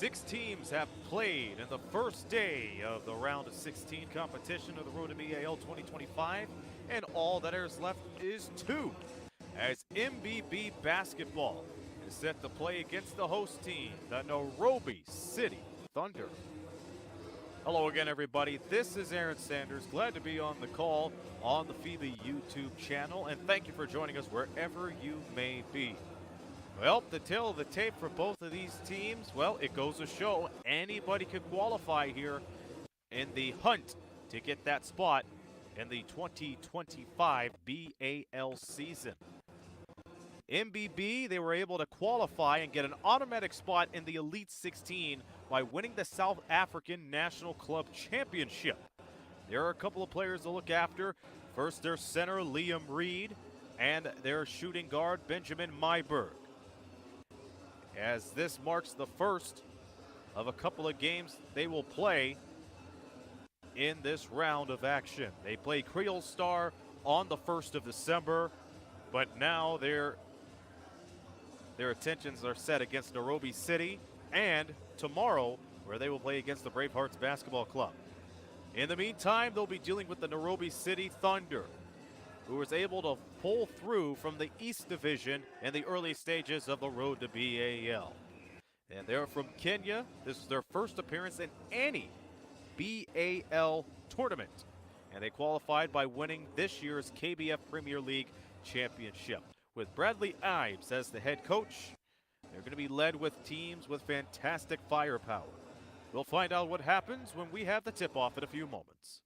6 teams have played in the first day of the round of 16 competition of the Road to B.A.L 2025, and all that is left is 2, as MBB basketball is set to play against the host team, the Nairobi City Thunder. Hello again, everybody. This is Aaron Sanders. Glad to be on the call on the FIBA YouTube channel, and thank you for joining us wherever you may be. Well, the tale of the tape for both of these teams, well, it goes to show anybody could qualify here in the hunt to get that spot in the 2025 B.A.L season. MBB, they were able to qualify and get an automatic spot in the Elite 16 by winning the South African National Club Championship. There are a couple of players to look after. First, their center, Liam Reed, and their shooting guard, Benjamin Myberg, as this marks the first of a couple of games they will play in this round of action. They play Creole Star on the 1st of December, but now their attentions are set against Nairobi City, and tomorrow, where they will play against the Bravehearts Basketball Club. In the meantime, they'll be dealing with the Nairobi City Thunder, who was able to pull through from the East Division in the early stages of the Road to B.A.L. And they're from Kenya. This is their first appearance in any B.A.L tournament, and they qualified by winning this year's KBF Premier League Championship. With Bradley Ives as the head coach, they're going to be led with teams with fantastic firepower. We'll find out what happens when we have the tip-off in a few moments.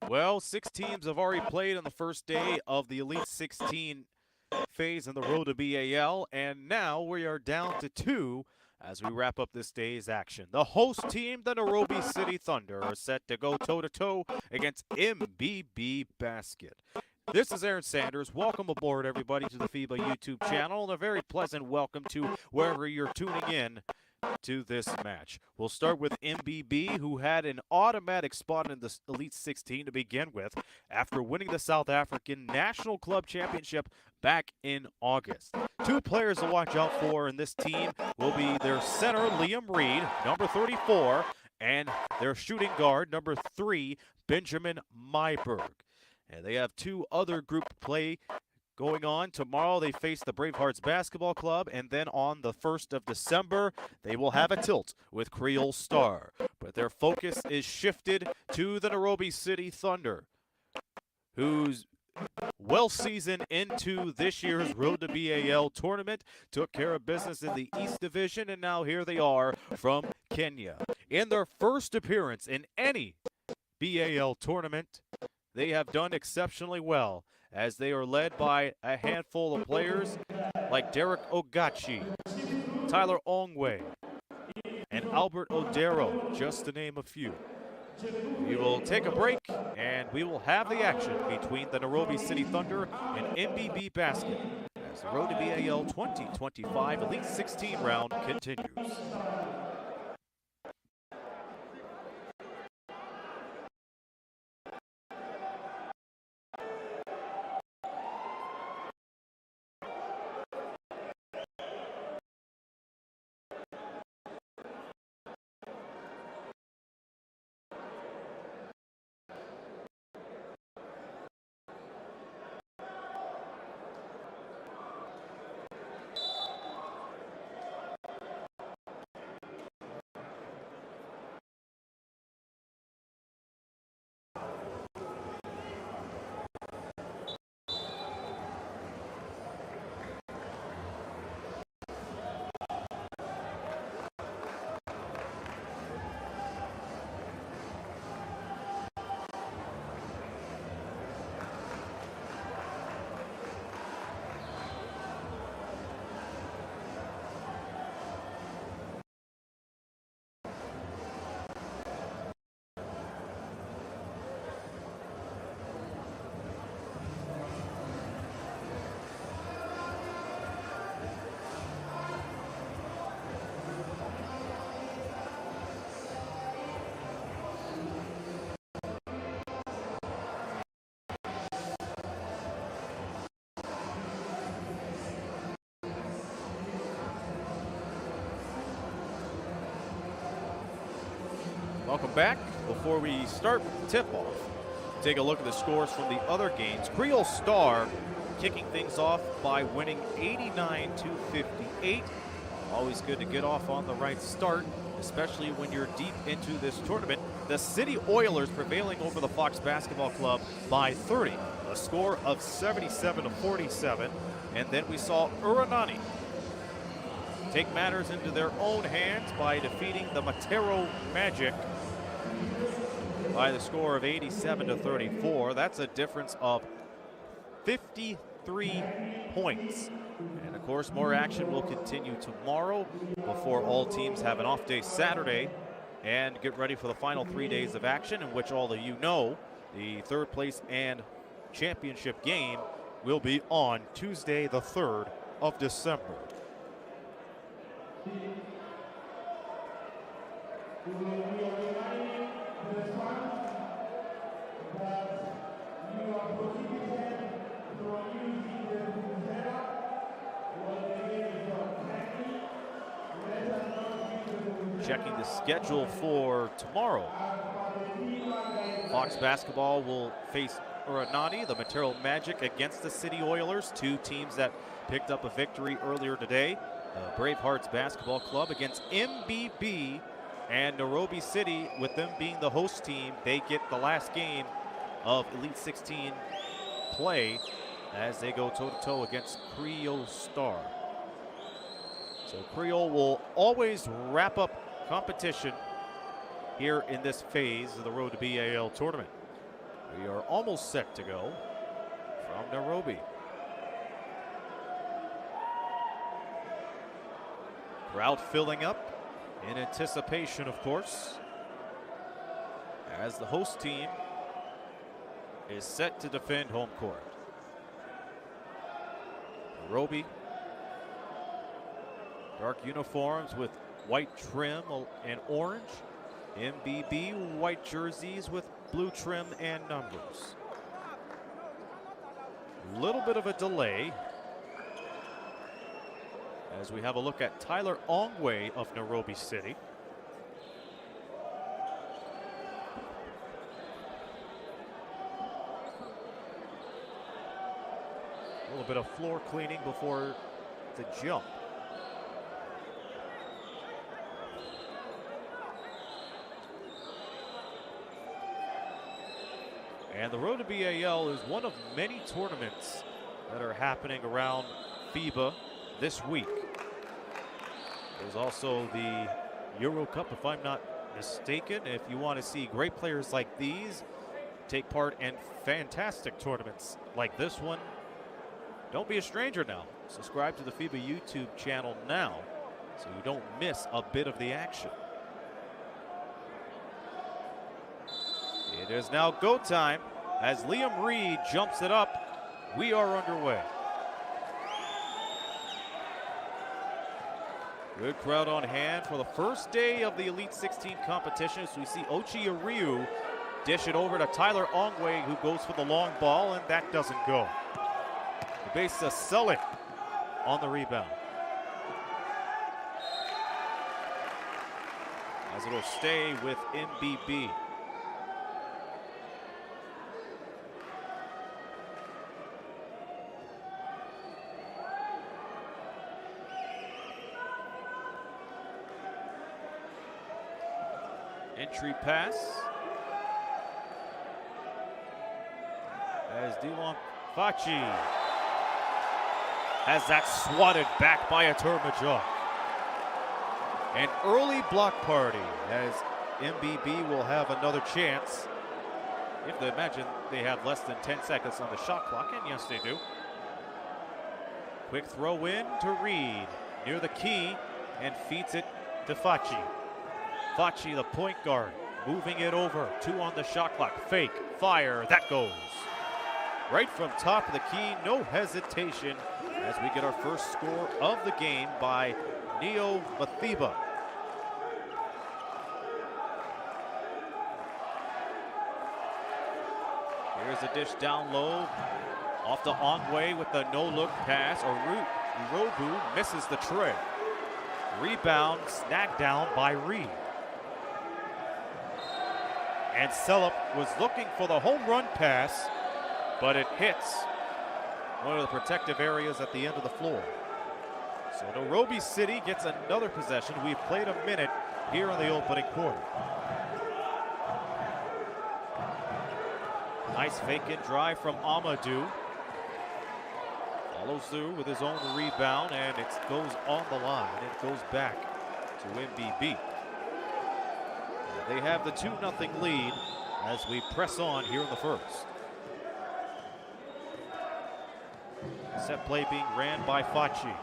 Well, 6 teams have already played on the first day of the Elite 16 phase in the road to B.A.L, and now we are down to 2 as we wrap up this day's action. The host team, the Nairobi City Thunder, are set to go toe-to-toe against MBB Basket. This is Aaron Sanders. Welcome aboard, everybody, to the FIBA YouTube channel, and a very pleasant welcome to wherever you're tuning in to this match. We'll start with MBB, who had an automatic spot in the Elite 16 to begin with after winning the South African National Club Championship back in August. 2 players to watch out for in this team will be their center, Liam Reed, number 34, and their shooting guard, number 3, Benjamin Myberg. And they have 2 other group play going on. Tomorrow they face the Bravehearts Basketball Club, and then on the 1st of December, they will have a tilt with Creole Star. But their focus is shifted to the Nairobi City Thunder, who's well seasoned into this year's Road to B.A.L tournament, took care of business in the East Division, and now here they are from Kenya. In their first appearance in any B.A.L tournament, they have done exceptionally well, as they are led by a handful of players like Derek Ogachi, Tyler Ongwe, and Albert Odero, just to name a few. We will take a break, and we will have the action between the Nairobi City Thunder and MBB Basket as the Road to B.A.L 2025 Elite 16 round continues. Welcome back. Before we start with the tip-off, take a look at the scores from the other games. Creole Star kicking things off by winning 89-58. Always good to get off on the right start, especially when you're deep into this tournament. the City Oilers prevailing over the Fox Basketball Club by 30, a score of 77-47. And then we saw Uranani take matters into their own hands by defeating the Matero Magic by the score of 87-34. That's a difference of 53 points. And of course, more action will continue tomorrow before all teams have an off day Saturday and get ready for the final 3 days of action, in which all of you know the third place and championship game will be on Tuesday, the 3rd of December. Checking the schedule for tomorrow. Fox Basketball will face Uranani, the Matero Magic, against the City Oilers, two teams that picked up a victory earlier today. Bravehearts Basketball Club against MBB and Nairobi City, with them being the host team. They get the last game of Elite 16 play as they go toe-to-toe against Creole Star. So Creole will always wrap up competition here in this phase of the Road to B.A.L tournament. We are almost set to go from Nairobi. Crowd filling up in anticipation, of course, as the host team is set to defend home court. Nairobi, dark uniforms with white trim and orange. MBB, white jerseys with blue trim and numbers. Little bit of a delay as we have a look at Tyler Ongwe of Nairobi City. A little bit of floor cleaning before the jump. And the Road to B.A.L is one of many tournaments that are happening around FIBA this week. There's also the Euro Cup, if I'm not mistaken. If you want to see great players like these take part in fantastic tournaments like this one, don't be a stranger now. Subscribe to the FIBA YouTube channel now so you don't miss a bit of the action. It is now go time as Liam Reed jumps it up. We are underway. Good crowd on hand for the first day of the Elite 16 competition, as we see Ochi Ariu dish it over to Tyler Ongwe, who goes for the long ball, and that doesn't go. The base Sellick on the rebound, as it'll stay with MBB. Entry pass as Dylan Fachi has that swatted back by a Turmajok. An early block party as MBB will have another chance. You have to imagine they have less than 10 seconds on the shot clock, and yes, they do. Quick throw in to Reed near the key and feeds it to Fachi. Fachi, the point guard, moving it over. 2 on the shot clock. Fake, fire, that goes. Right from top of the key, no hesitation, as we get our first score of the game by Neo Mathiba. Here's a dish down low, off to Ongwe with the no-look pass. Urobu misses the tray. Rebound snagged down by Reed. And Sellup was looking for the home run pass, but it hits one of the protective areas at the end of the floor. So Nairobi City gets another possession. We've played a minute here in the opening quarter. Nice fake and drive from Amadou. Follows through with his own rebound, and it goes on the line. It goes back to MBB. They have the 2-0 lead as we press on here in the first. Set play being ran by Facci.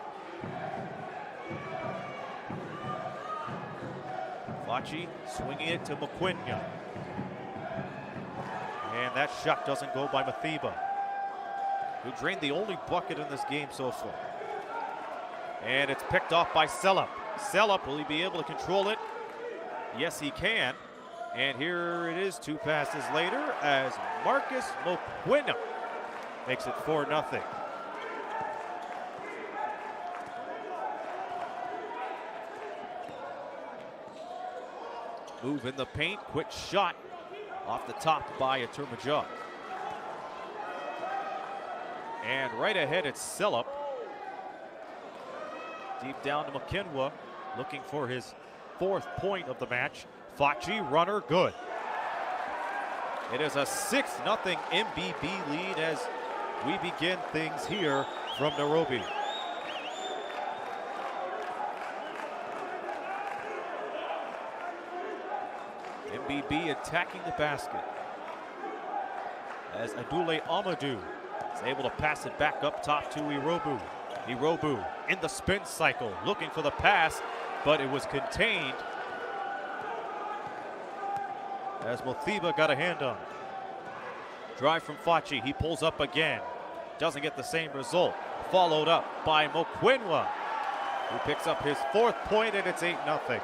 Facci swinging it to McQuinya. And that shot doesn't go by Mathiba, who drained the only bucket in this game so far. And it's picked off by Sellup. Sellup, will he be able to control it? Yes, he can. And here it is 2 passes later as Marcus McQuinya makes it 4-0. Move in the paint, quick shot off the top by Aturmajok. And right ahead it's Sellup. Deep down to McKinwa, looking for his 4th point of the match. Facci, runner, good. It is a 6-0 MBB lead as we begin things here from Nairobi. MBB attacking the basket as Adule Amadou is able to pass it back up top to Irobu. Irobu in the spin cycle, looking for the pass, but it was contained as Mathiba got a hand on it. Drive from Facci, he pulls up again. Doesn't get the same result. Followed up by McQuinya, who picks up his 4th point, and it's 8-0.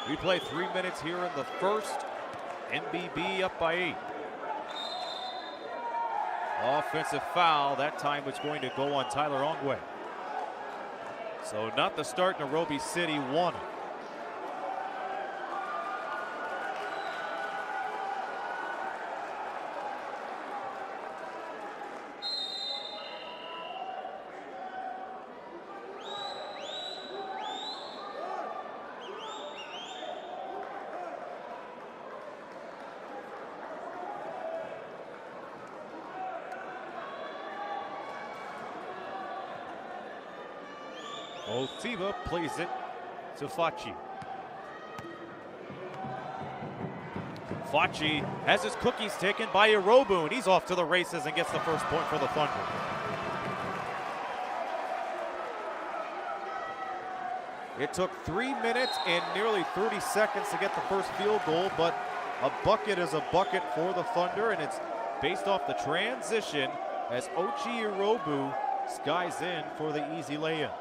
We play 3 minutes here in the first. MBB up by 8. Offensive foul. That time it's going to go on Tyler Ongwe. So not the start Nairobi City wanted. FIBA plays it to Facci. Facci has his cookies taken by Irobu, and he's off to the races and gets the first point for the Thunder. It took 3 minutes and nearly 30 seconds to get the first field goal, but a bucket is a bucket for the Thunder, and it's based off the transition as Ochi Irobu skies in for the easy layup.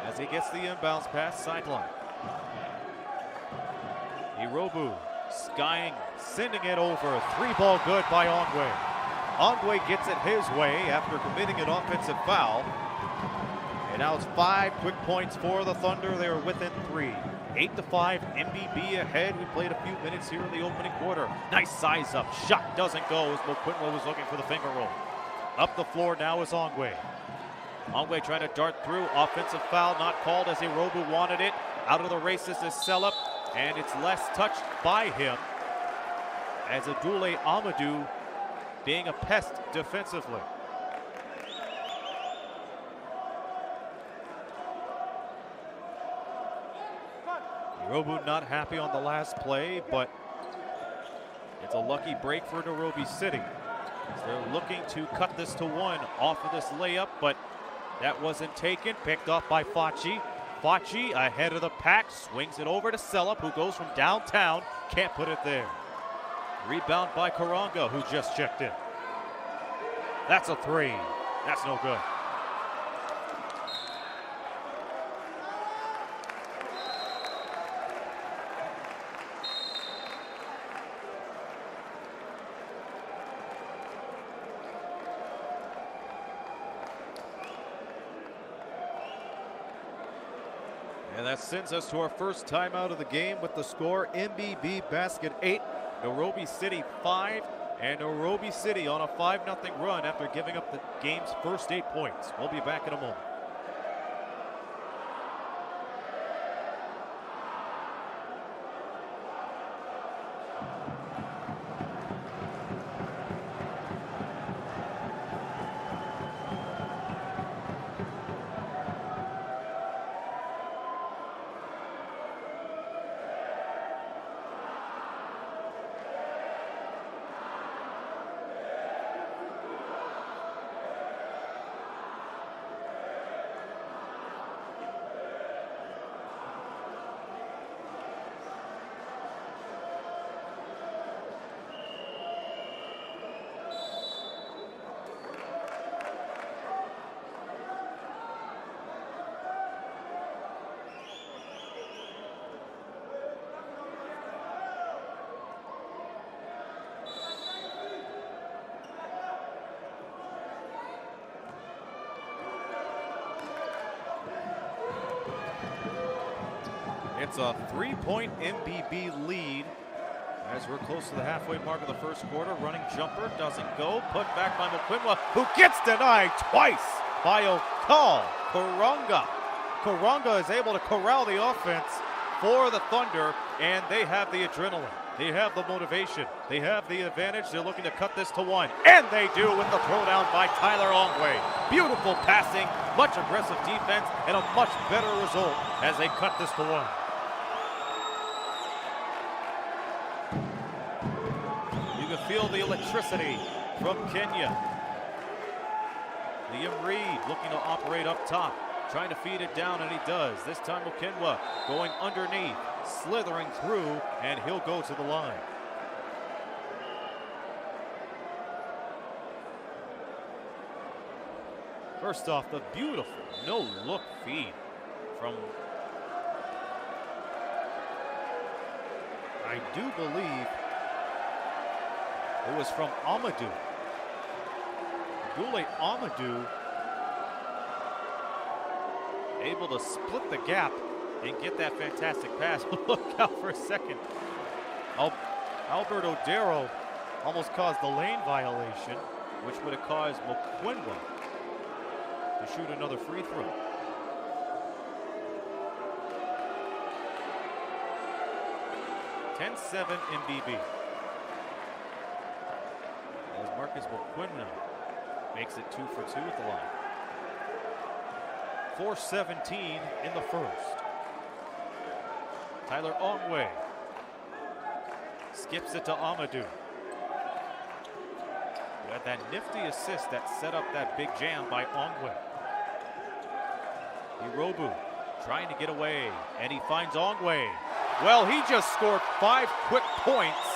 As he gets the inbounds pass sideline. Irobu skying, sending it over. 3-ball good by Ongwe. Ongwe gets it his way after committing an offensive foul. And now it's 5 quick points for the Thunder. They are within 3. 8-5, MBB ahead. We played a few minutes here in the opening quarter. Nice size up. Shot doesn't go as McQuinya was looking for the finger roll. Up the floor now is Ongwe. Ongwe trying to dart through. Offensive foul not called as Irobu wanted it. Out of the races is Sellup, and it's less touched by him as Adule Amadou being a pest defensively. Irobu not happy on the last play, but it's a lucky break for Nairobi City. They're looking to cut this to 1 off of this layup, but that wasn't taken. Picked off by Facci. Facci ahead of the pack, swings it over to Sellup, who goes from downtown, can't put it there. Rebound by Karanga, who just checked in. That's a 3. That's no good. And that sends us to our first timeout of the game with the score MBB basket 8, Nairobi City 5, and Nairobi City on a 5-0 run after giving up the game's first 8 points. We'll be back in a moment. It's a 3-point MBB lead as we're close to the halfway mark of the first quarter. Running jumper doesn't go. Put back by Mokwinwa, who gets denied twice by Okal Karanga. Karanga is able to corral the offense for the Thunder, and they have the adrenaline. They have the motivation. They have the advantage. They're looking to cut this to one, and they do with the throwdown by Tyler Ongwe. Beautiful passing, much aggressive defense, and a much better result as they cut this to one. You can feel the electricity from Kenya. Liam Reed looking to operate up top, trying to feed it down, and he does. This time Mokwinwa going underneath, slithering through, and he'll go to the line. First off, the beautiful no-look feed from, I do believe it was from Amadou. Dule Amadou able to split the gap and get that fantastic pass. Look out for a second. Albert Odero almost caused the lane violation, which would have caused Mokwinwa to shoot another free throw. (10-7) MBB. As Marcus Mokwinwa makes it 2 for 2 at the line. 4:17 in the first. Tyler Ongwe skips it to Amadou. We had that nifty assist that set up that big jam by Ongwe. Irobu trying to get away, and he finds Ongwe. Well, he just scored 5 quick points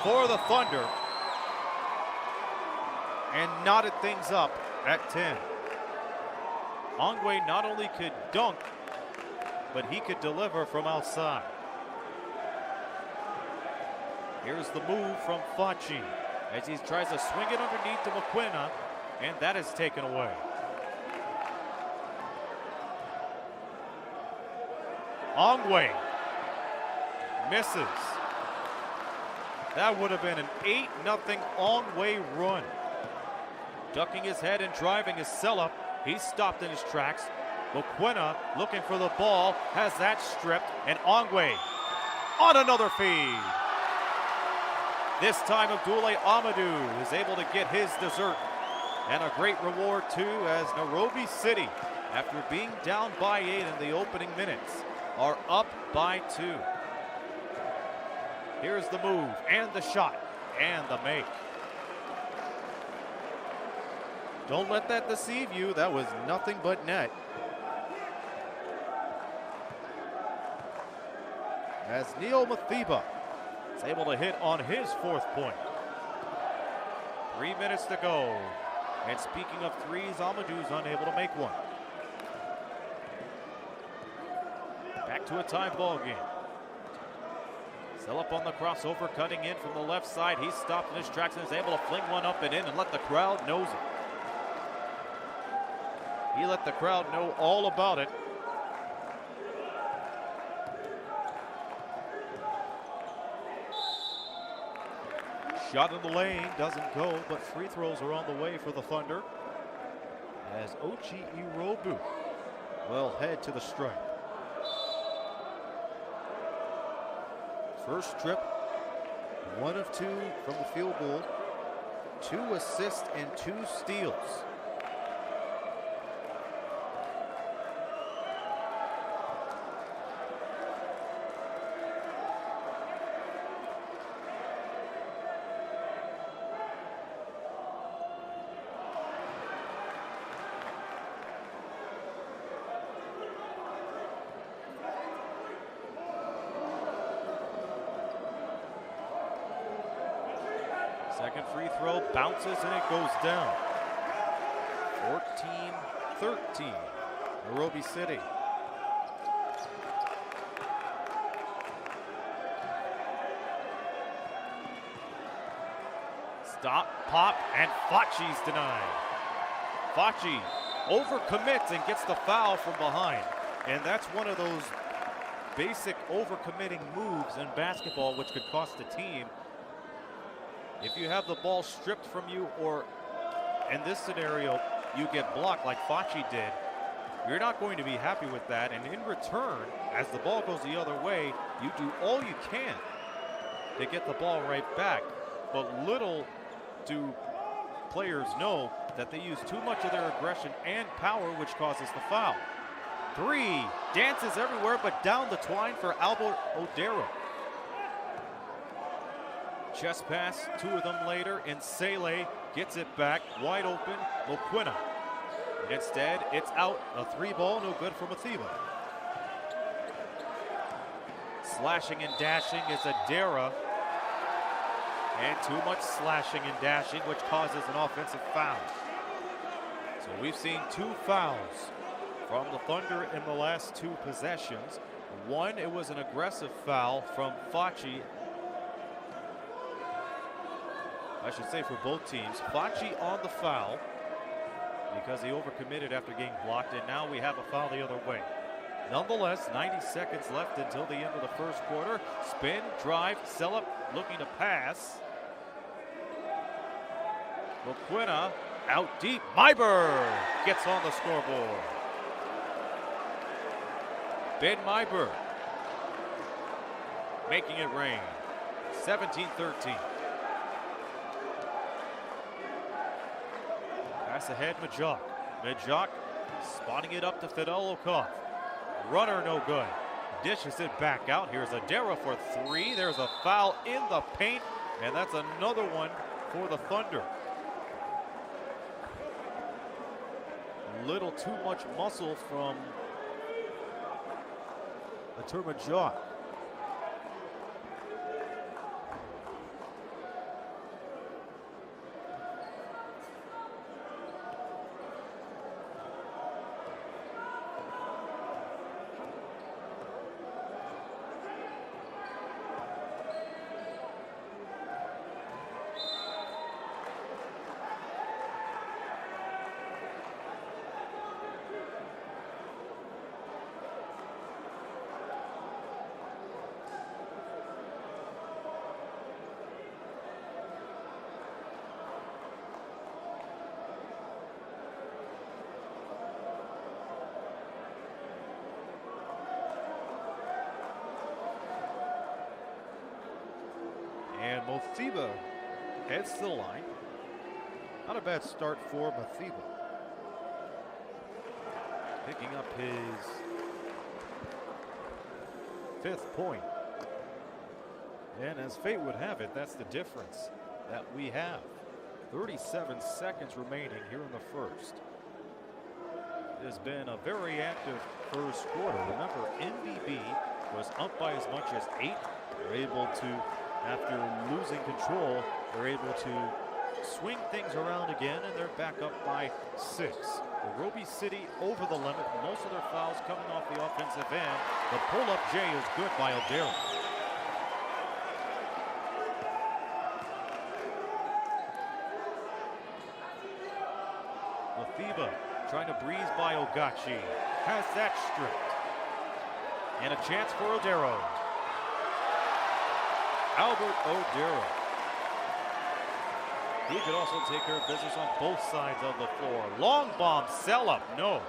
for the Thunder and knotted things up at 10. Ongwe not only could dunk, but he could deliver from outside. Here's the move from Fachi as he tries to swing it underneath to Mokwinwa, and that is taken away. Ongwe misses. That would have been an 8-0 Ongwe run. Ducking his head and driving his Sella. He's stopped in his tracks. Mokwinwa looking for the ball, has that stripped, and Ongwe on another feed. This time Abdoulaye Amadou is able to get his dessert, and a great reward too, as Nairobi City, after being down by 8 in the opening minutes, are up by 2. Here's the move, and the shot, and the make. Don't let that deceive you. That was nothing but net. As Neil Mathiba is able to hit on his 4th point. 3 minutes to go. And speaking of threes, Amadou's unable to make one. Back to a tie ball game. Still up on the crossover, cutting in from the left side. He's stopped in his tracks and is able to fling one up and in and let the crowd knows it. He let the crowd know all about it. Shot in the lane, doesn't go, but free throws are on the way for the Thunder, as Ochi Irobu will head to the stripe. First trip, 1 of 2 from the field goal, 2 assists and 2 steals. Second free throw bounces and it goes down. 14-13, Nairobi City. Stop, pop, and Fachi's denied. Fachi overcommits and gets the foul from behind. And that's one of those basic overcommitting moves in basketball which could cost the team. If you have the ball stripped from you, or in this scenario, you get blocked like Facci did, you're not going to be happy with that. And in return, as the ball goes the other way, you do all you can to get the ball right back. But little do players know that they use too much of their aggression and power, which causes the foul. Three, dances everywhere, but down the twine for Albert Odero. Chest pass, two of them later, and Sele gets it back, wide open, Moquina. Instead, it's out, a three ball, no good for FIBA. Slashing and dashing is Adera. And too much slashing and dashing, which causes an offensive foul. So we've seen two fouls from the Thunder in the last two possessions. One, it was an aggressive foul from Facci. I should say for both teams. Facci on the foul because he overcommitted after getting blocked, and now we have a foul the other way. Nonetheless, 90 seconds left until the end of the first quarter. Spin, drive, Sella looking to pass. Moquina out deep. Myberg gets on the scoreboard. Ben Myberg making it rain. 17-13. Pass ahead, Majok. Majok spotting it up to Fidel Okoth. Runner no good. Dishes it back out. Here's Adera for three. There's a foul in the paint, and that's another one for the Thunder. Little too much muscle from Majok. And FIBA heads to the line. Not a bad start for FIBA. Picking up his 5th point. And as fate would have it, that's the difference that we have. 37 seconds remaining here in the first. It has been a very active first quarter. Remember, MBB was up by as much as 8. They're able to, after losing control, they're able to swing things around again, and they're back up by 6. Nairobi City over the limit. Most of their fouls coming off the offensive end. The pull-up J is good by Odero. FIBA trying to breeze by Ogachi. Has that stripped. And a chance for Odero. Albert Odero. He could also take care of business on both sides of the floor. Long bomb, sell up, no.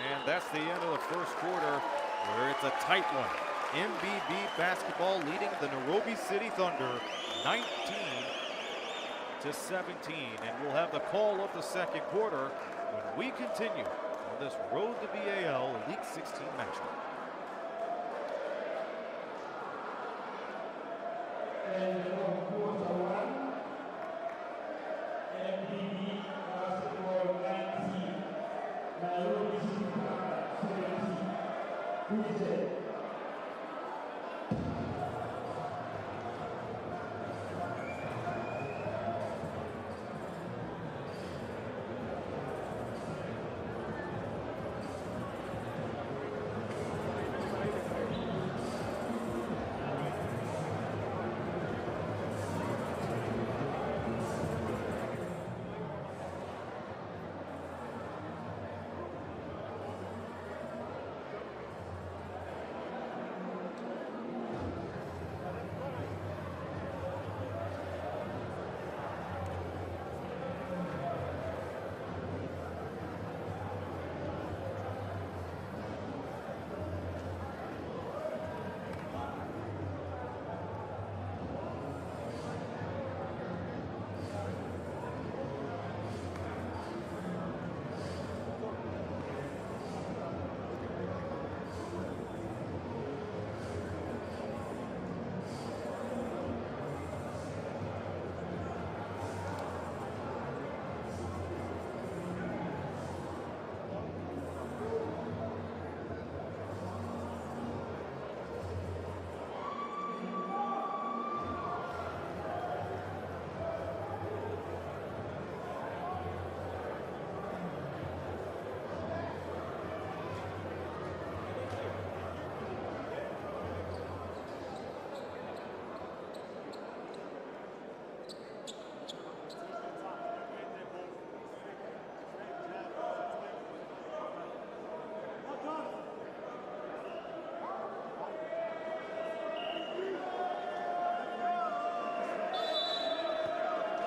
And that's the end of the first quarter, where it's a tight one. MBB basketball leading the Nairobi City Thunder 19-17. And we'll have the call of the second quarter when we continue on this road to B.A.L. Elite 16 matchup. MBB basketball 19, Nairobi City 17. Who is it?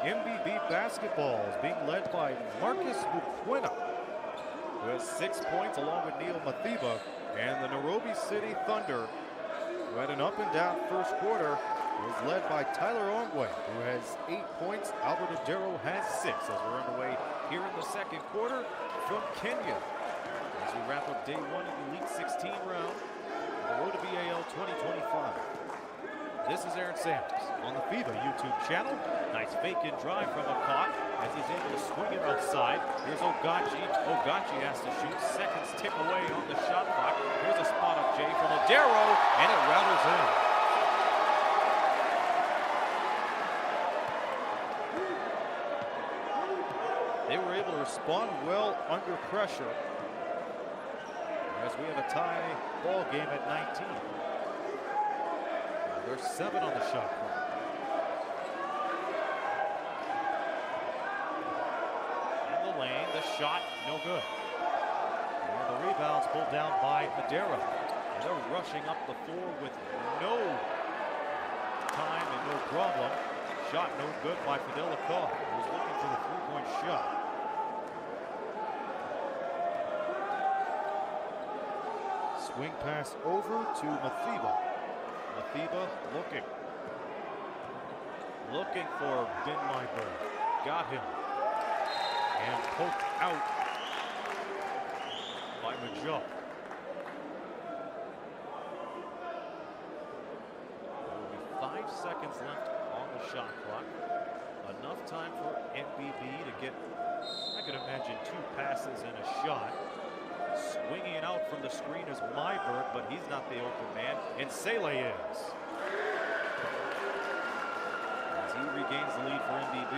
MBB basketball is being led by Marcus Bukwina, who has 6 points along with Neil Mathiba, and the Nairobi City Thunder, who had an up-and-down first quarter, was led by Tyler Ongwe, who has 8 points. Albert Adero has 6 as we're underway here in the second quarter from Kenya. As we wrap up day 1 of the Elite 16 round, the road to B.A.L. 2025. This is Aaron Sanders on the FIBA YouTube channel. Nice fake and drive from Akot as he's able to swing it outside. Here's Ogachi. Ogachi has to shoot. Seconds tick away on the shot clock. Here's a spot up J from Adero, and it rattles in. They were able to respond well under pressure as we have a tie ball game at 19. There's 7 on the shot clock. In the lane, the shot, no good. And the rebound's pulled down by Adero. And they're rushing up the floor with no time and no problem. Shot no good by Fidel Akot, who was looking for the three-point shot. Swing pass over to Mathiba. Mathiba looking for Ben Myberg. Got him. And poked out by Majok. There will be 5 seconds left on the shot clock. Enough time for MBB to get, I could imagine, 2 passes and a shot. Swinging it out from the screen is Myberg, but he's not the open man, and Sele is. As he regains the lead for MBB.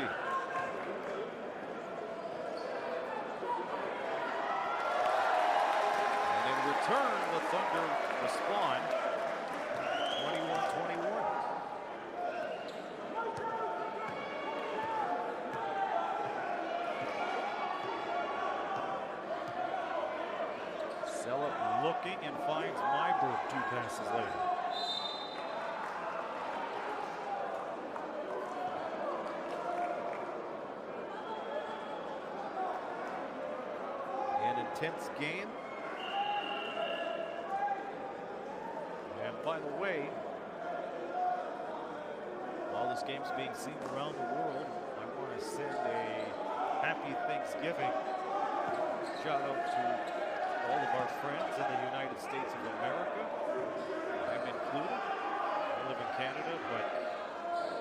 And in return, the Thunder respond 21-21. Sele looking and finds Myberg 2 passes later. An intense game. And by the way, while this game's being seen around the world, I want to send a happy Thanksgiving shout out to all of our friends in the United States of America. I'm included. I live in Canada, but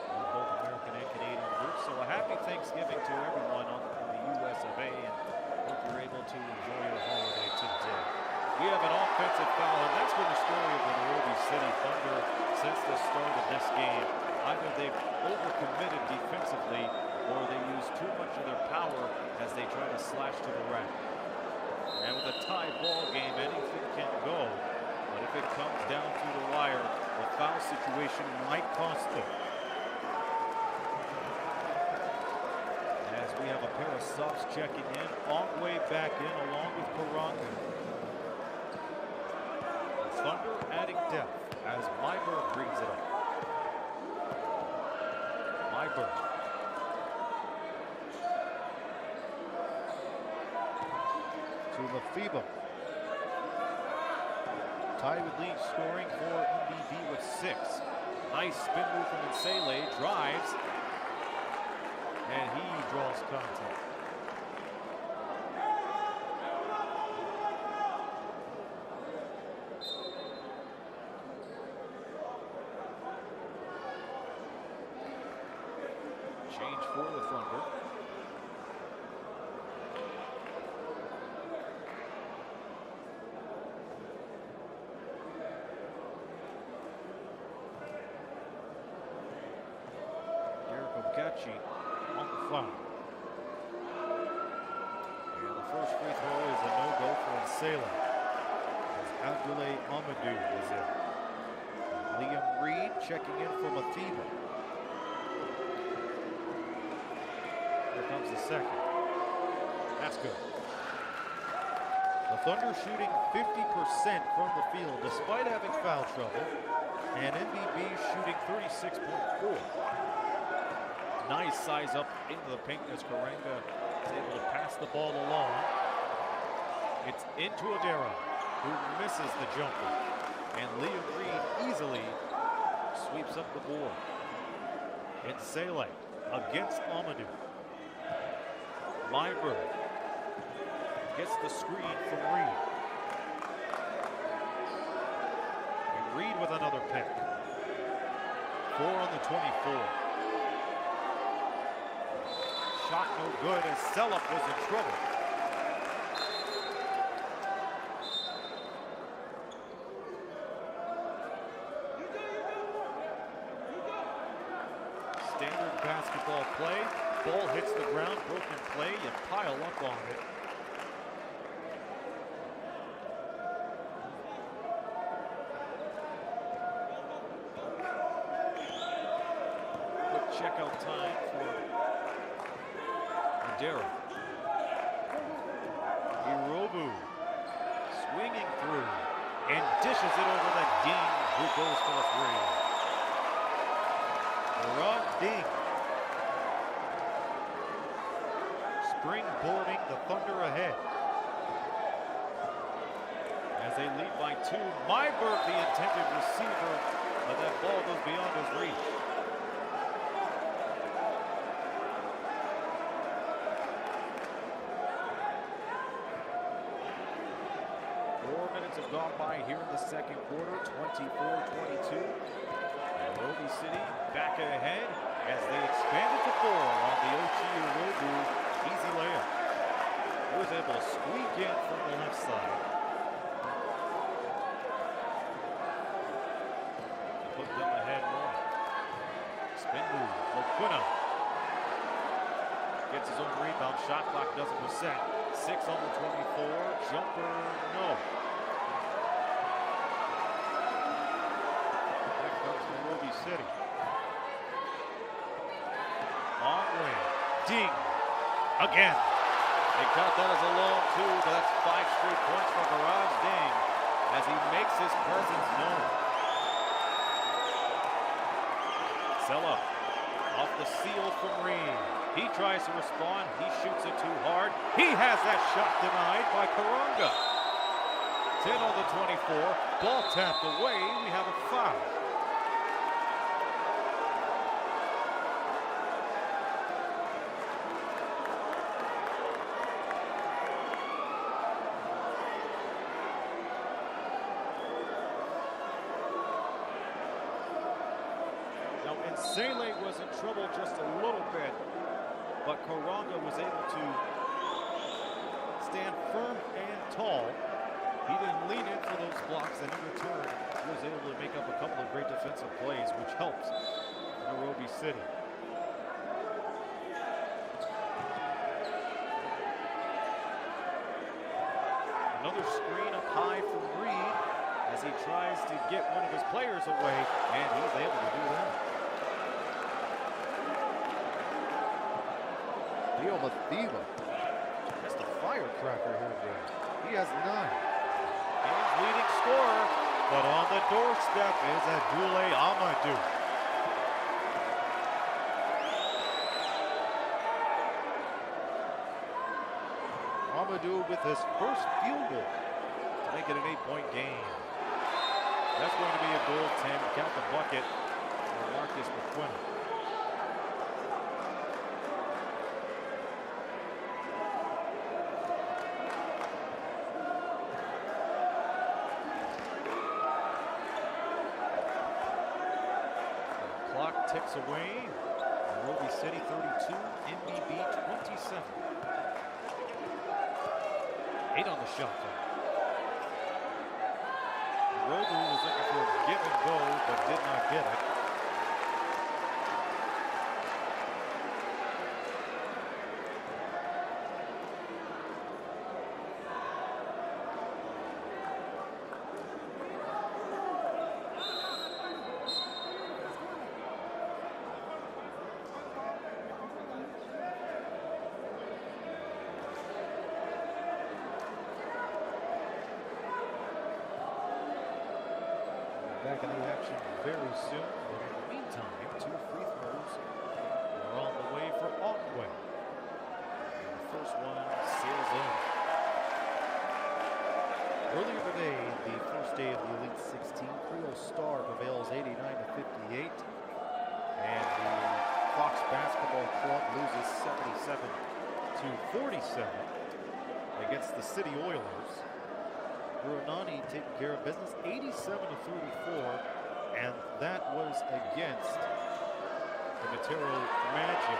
we're both American and Canadian roots. So a happy Thanksgiving to everyone in the US of A, and hope you're able to enjoy your holiday today. We have an offensive foul, and that's been the story of the Nairobi City Thunder since the start of this game. Either they've overcommitted defensively, or they use too much of their power as they try to slash to the rack. And with a tie ball game, anything can go. But if it comes down to the wire, the foul situation might cost them. As we have a pair of subs checking in, Ongwe back in along with Karanga. The Thunder adding depth as Myberg brings it up. Myberg. To Mathiba. Ty with lead scoring for MBB with 6. Nice spin move from Nsele, drives, and he draws contact. Change for the Thunder. Ogachi on the foul. And the first free throw is a no-go for Nsele, as Abdoulaye Amadou is in. Liam Reed checking in for Mathiba. Here comes the second. That's good. The Thunder shooting 50% from the field despite having foul trouble, and MBB shooting 36.4%. Nice size up into the paint as Karanga is able to pass the ball along. It's into Adera, who misses the jumper. And Liam Reed easily sweeps up the board. It's Sele against Amadou. Myberg gets the screen from Reed. And Reed with another pick. 4 on the 24. Shot no good as Sellup was in trouble. Standard basketball play. Ball hits the ground, broken play, you pile up on it. Quick checkout time for Adera. Irobu swinging through and dishes it over to Ding, who goes for the three. Rod Ding springboarding the Thunder ahead. As they lead by 2, Myberg the intended receiver, but that ball goes beyond his reach. Have gone by here in the second quarter, 24-22. Nairobi City back ahead as they expanded to 4 on the OT Irobu easy layup. He was able to squeak in from the left side. Put them ahead more. Spin move, Mokwena gets his own rebound, shot clock doesn't reset. 6 on the 24, jumper, no. City. On way. Ding. Again. They count that as a long 2, but that's 5 straight points for Garage Ding as he makes his presence known. Sella off the seal from Reed. He tries to respond. He shoots it too hard. He has that shot denied by Karanga. 10 on the 24. Ball tapped away. We have a foul. Sele was in trouble just a little bit, but Karanga was able to stand firm and tall. He didn't lean in for those blocks, and in return, he was able to make up a couple of great defensive plays, which helps Nairobi City. Another screen up high from Reed as he tries to get one of his players away, and he's able to do that. FIBA. That's the firecracker here today. He has 9. Game's leading scorer, but on the doorstep is Adule Amadou. Amadou with his first field goal to make it an 8-point game. That's going to be a goal, Tim. Count the bucket for Marcus Mokwena. Ticks away. Nairobi City 32, MBB 27. 8 on the shot clock. Nairobi was looking for a give and go, but did not get it. Back in the action very soon, but in the meantime, 2 free throws are on the play for Otway. And the first one sails in. Earlier today, the first day of the Elite 16, Creole Star prevails 89-58. And the Fox Basketball Club loses 77-47 against the City Oilers. Guranani taking care of business 87-34, and that was against the Matero Magic.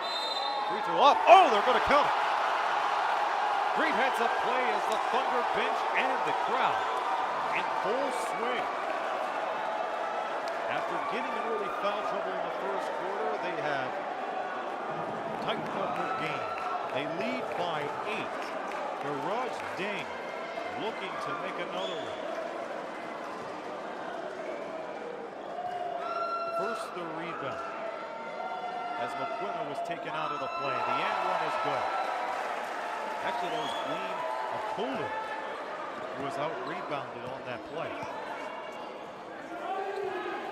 Free throw up. Oh, they're going to count it. Great heads-up play as the Thunder bench and the crowd in full swing. After getting in early foul trouble in the first quarter, they have tightened up their game. They lead by 8. Garage Ding looking to make another one. First the rebound as McQuillan was taken out of the play. The end one is good. Actually, that was Glean Akolu who was out rebounded on that play.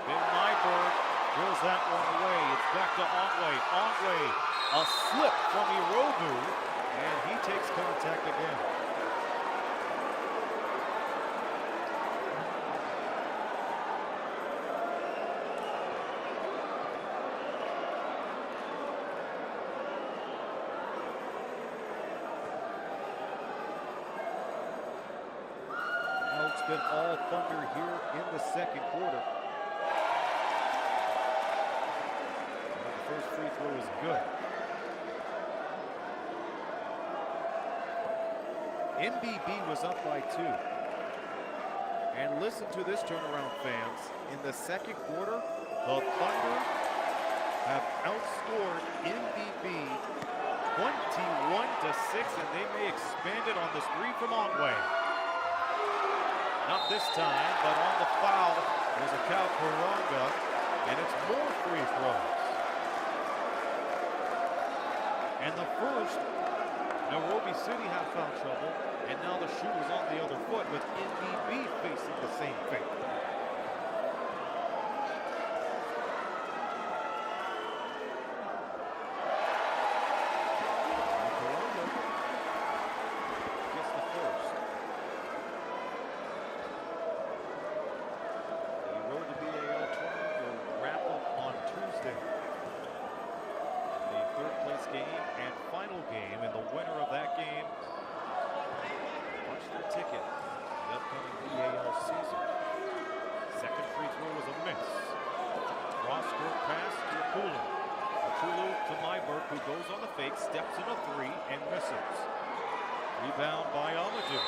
Ben Nyberg drills that one away. It's back to Otway. Otway, a slip from Irobu, and he takes contact again. Now it's been all Thunder here in the second quarter. First free throw is good. MBB was up by 2. And listen to this turnaround, fans. In the second quarter, the Thunder have outscored MBB 21-6, and they may expand it on this three from Otway. Not this time, but on the foul was a Cal Karanga, and it's more free throws. And the first, Nairobi City had foul trouble, and now the shoe is on the other foot with MBB facing the same fate. Gets the first. The road to B.A.L. tournament will wrap up on Tuesday. The third place game and final game, and the winner of that game punched their ticket to the upcoming B.A.L. season. Second free throw was a miss. Cross-court pass to Akulu. Akulu to Nyberg, who goes on the fake, steps in a three, and misses. Rebound by Amadou.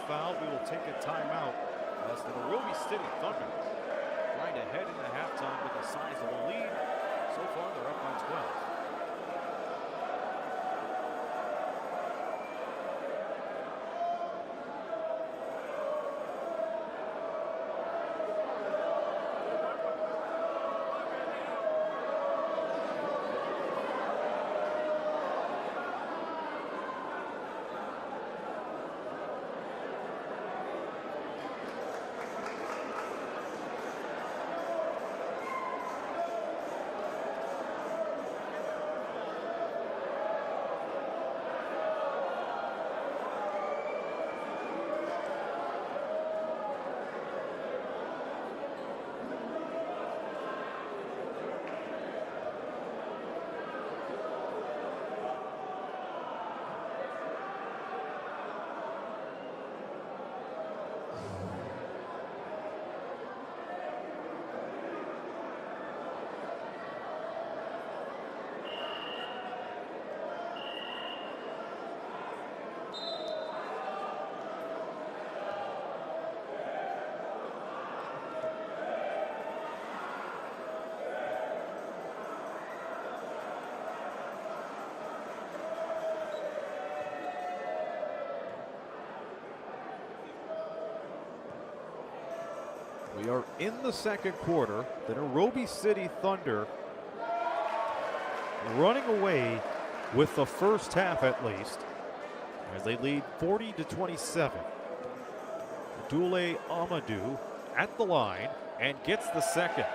Foul, we will take a timeout as the Nairobi City Thunder trying to head into halftime with a sizable lead. So far, they're up by 12. We are in the second quarter. The Nairobi City Thunder running away with the first half at least, as they lead 40-27. Dule Amadou at the line and gets the second.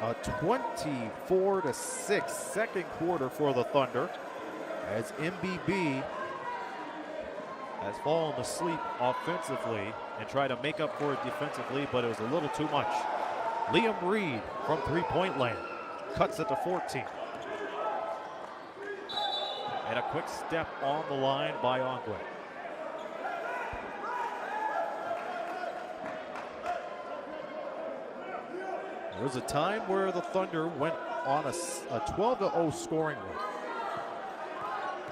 A 24-6 second quarter for the Thunder, as MBB has fallen asleep offensively and tried to make up for it defensively, but it was a little too much. Liam Reed from three-point land cuts it to 14. And a quick step on the line by Ongwe. There was a time where the Thunder went on a 12-0 scoring run.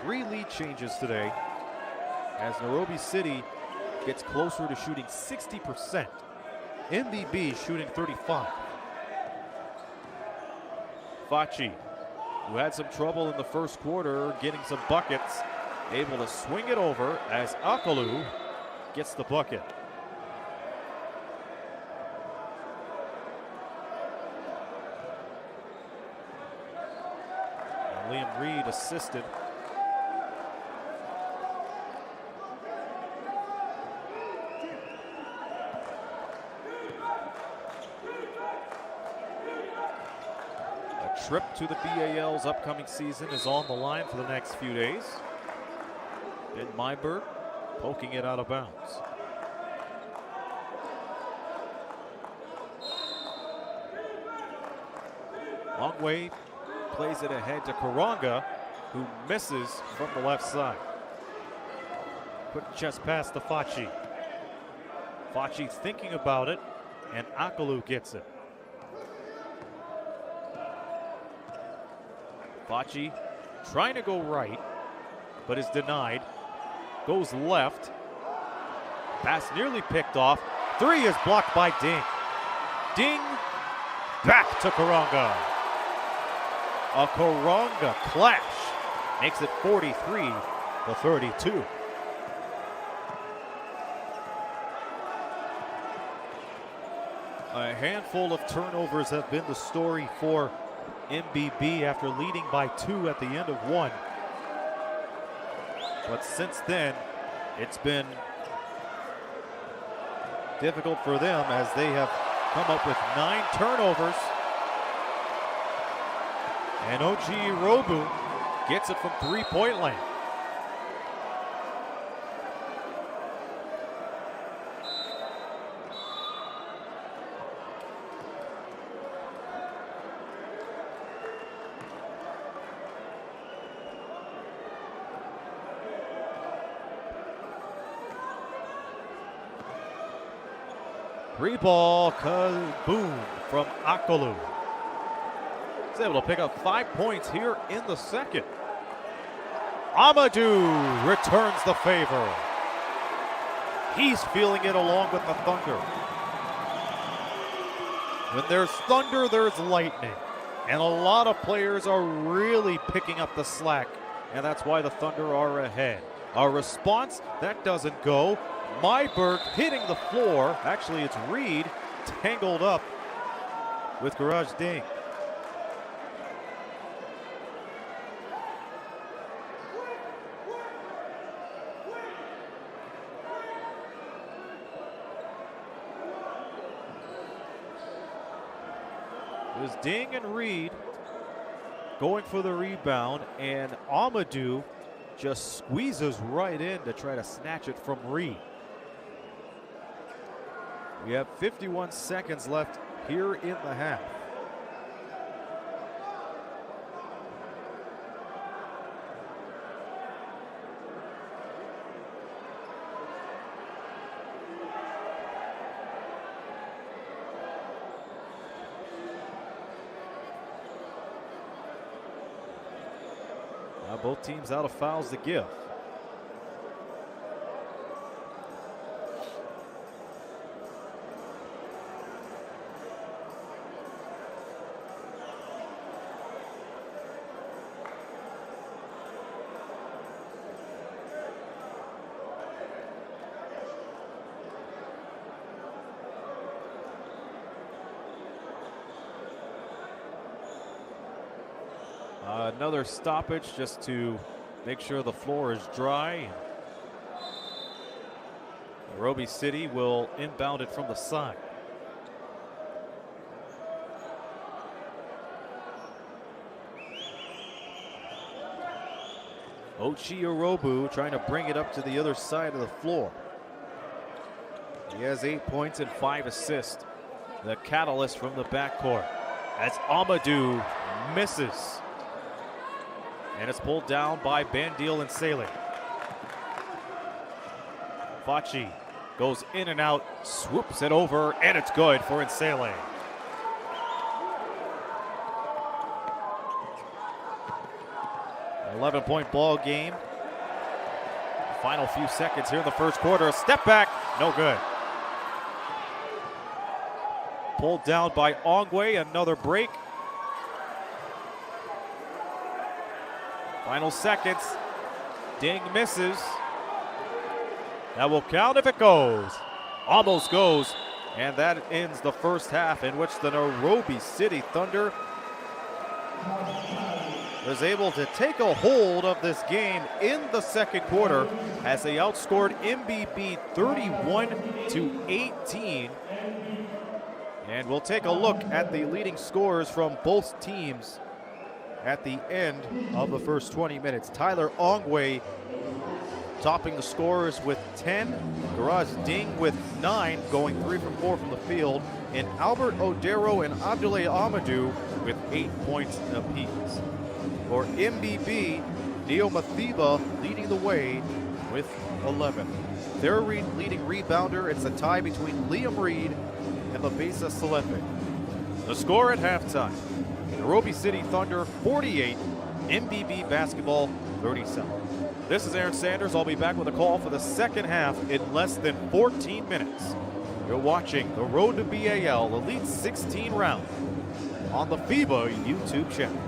3 lead changes today as Nairobi City gets closer to shooting 60%. MBB shooting 35. Fachi, who had some trouble in the first quarter getting some buckets, able to swing it over as Akalu gets the bucket. And Liam Reed assisted. Trip to the B.A.L's upcoming season is on the line for the next few days. Ben Myberg poking it out of bounds. Ongwe plays it ahead to Karanga, who misses from the left side. Quick chest pass to Fachi. Fachi thinking about it, and Akalu gets it. Fachi trying to go right, but is denied. Goes left. Pass nearly picked off. 3 is blocked by Ding. Ding back to Karanga. A Karanga clash makes it 43-32. A handful of turnovers have been the story for MBB after leading by 2 at the end of 1. But since then, it's been difficult for them as they have come up with 9 turnovers. And OG Robu gets it from three-point land. Three ball kaboom from Akalu. He's able to pick up 5 points here in the second. Amadou returns the favor. He's feeling it along with the Thunder. When there's thunder, there's lightning. And a lot of players are really picking up the slack. And that's why the Thunder are ahead. A response, that doesn't go. Myberg hitting the floor. Actually, it's Reed tangled up with Garage Ding. It was Ding and Reed going for the rebound, and Amadou just squeezes right in to try to snatch it from Reed. We have 51 seconds left here in the half. Now both teams out of fouls to give. Another stoppage just to make sure the floor is dry. Nairobi City will inbound it from the side. Ochiorobu trying to bring it up to the other side of the floor. He has 8 points and 5 assists. The catalyst from the backcourt as Amadou misses. And it's pulled down by B.A.L and Sele. Fachi goes in and out, swoops it over, and it's good for Nsele. An 11-point ball game. Final few seconds here in the first quarter. A step back, no good. Pulled down by Ongwe, another break. Final seconds. Ding misses. That will count if it goes. Almost goes. And that ends the first half, in which the Nairobi City Thunder was able to take a hold of this game in the second quarter as they outscored MBB 31-18. And we'll take a look at the leading scorers from both teams at the end of the first 20 minutes. Tyler Ongwe topping the scorers with 10. Garage Ding with 9, going 3 from 4 from the field. And Albert Odero and Abdoulaye Amadou with 8 points apiece. For MBB, Neo Mathiba leading the way with 11. Their leading rebounder, it's a tie between Liam Reed and Labesa Selepe. The score at halftime, Nairobi City Thunder 48, MBB basketball 37. This is Aaron Sanders. I'll be back with a call for the second half in less than 14 minutes. You're watching the Road to B.A.L. Elite 16 round on the FIBA YouTube channel.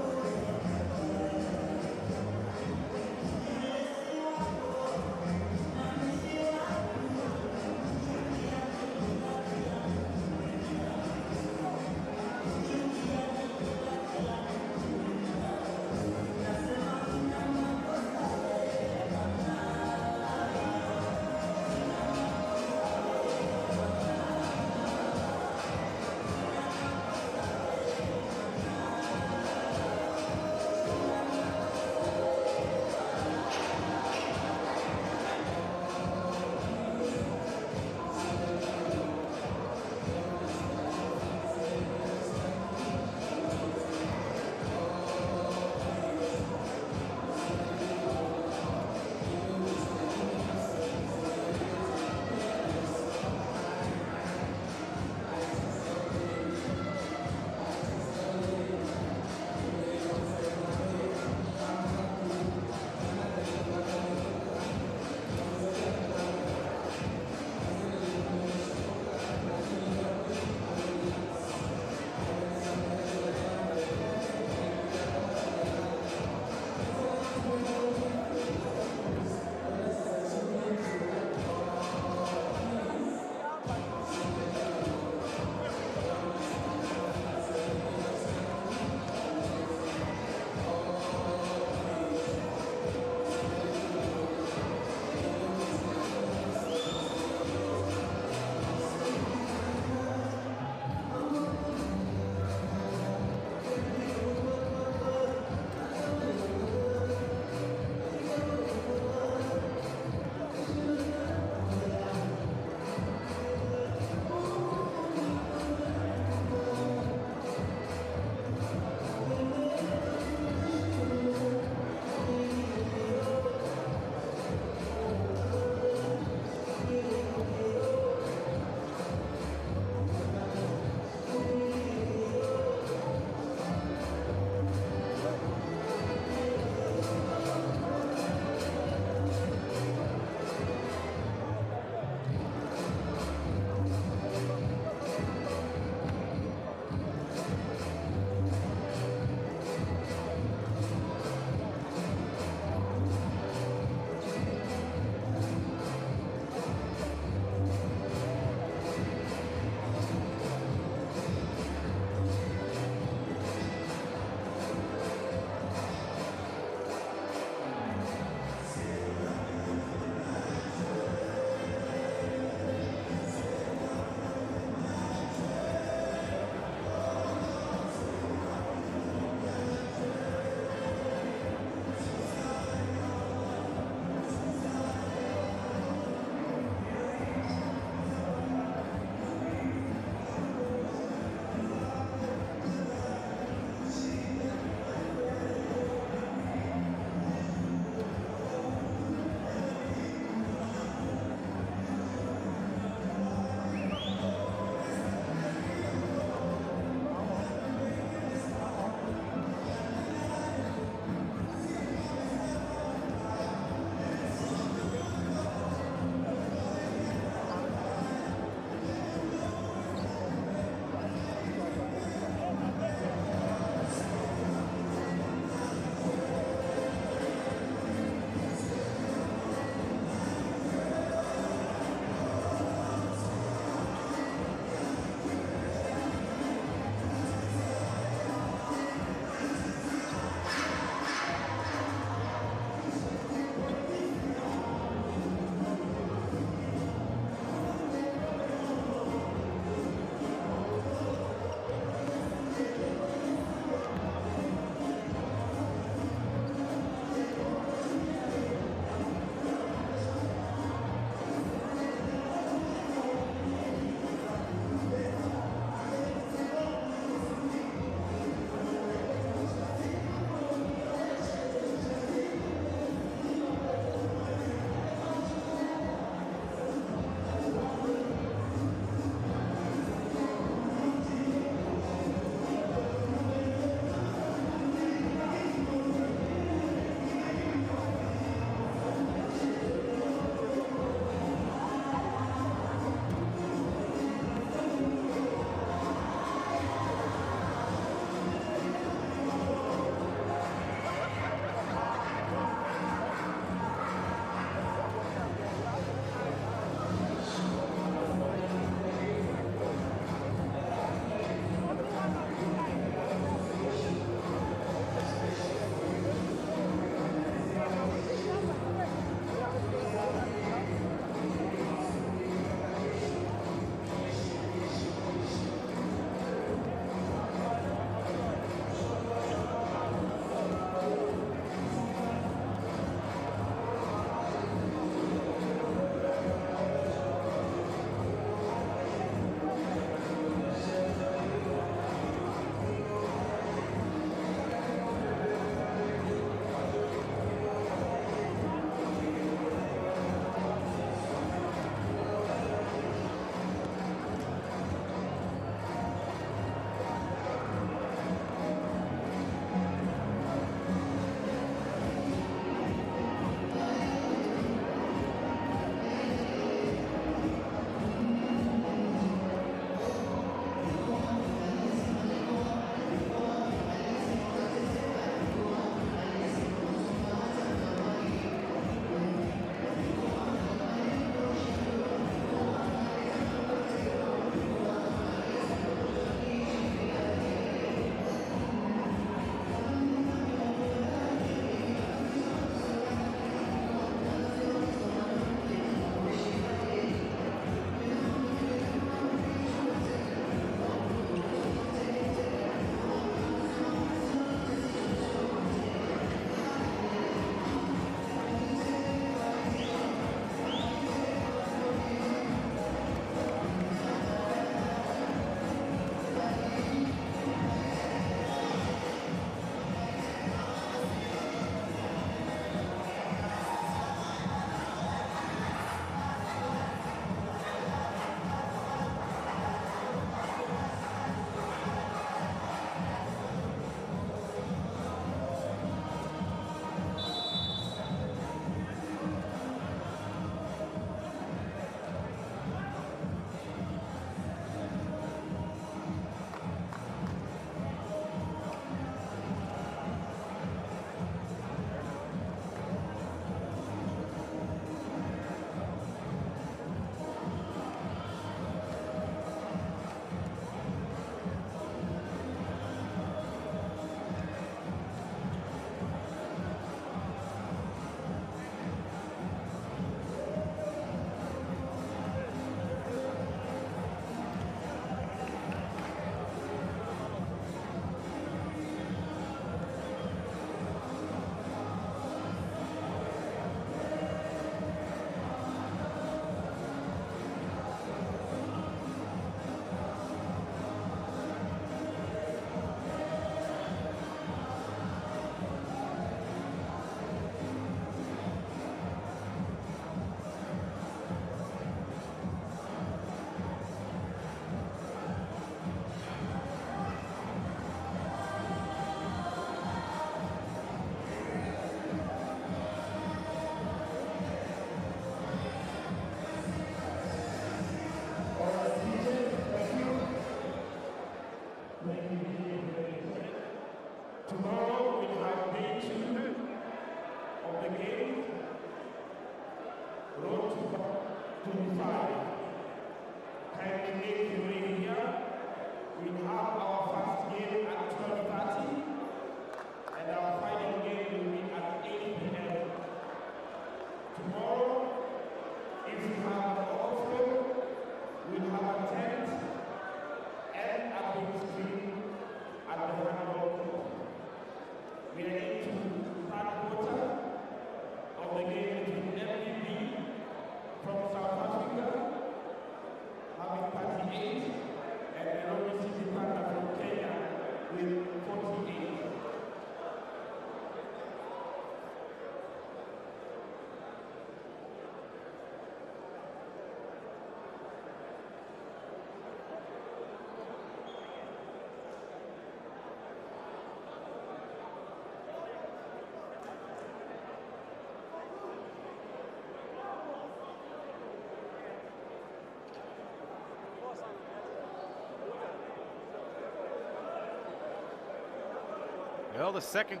Well, the second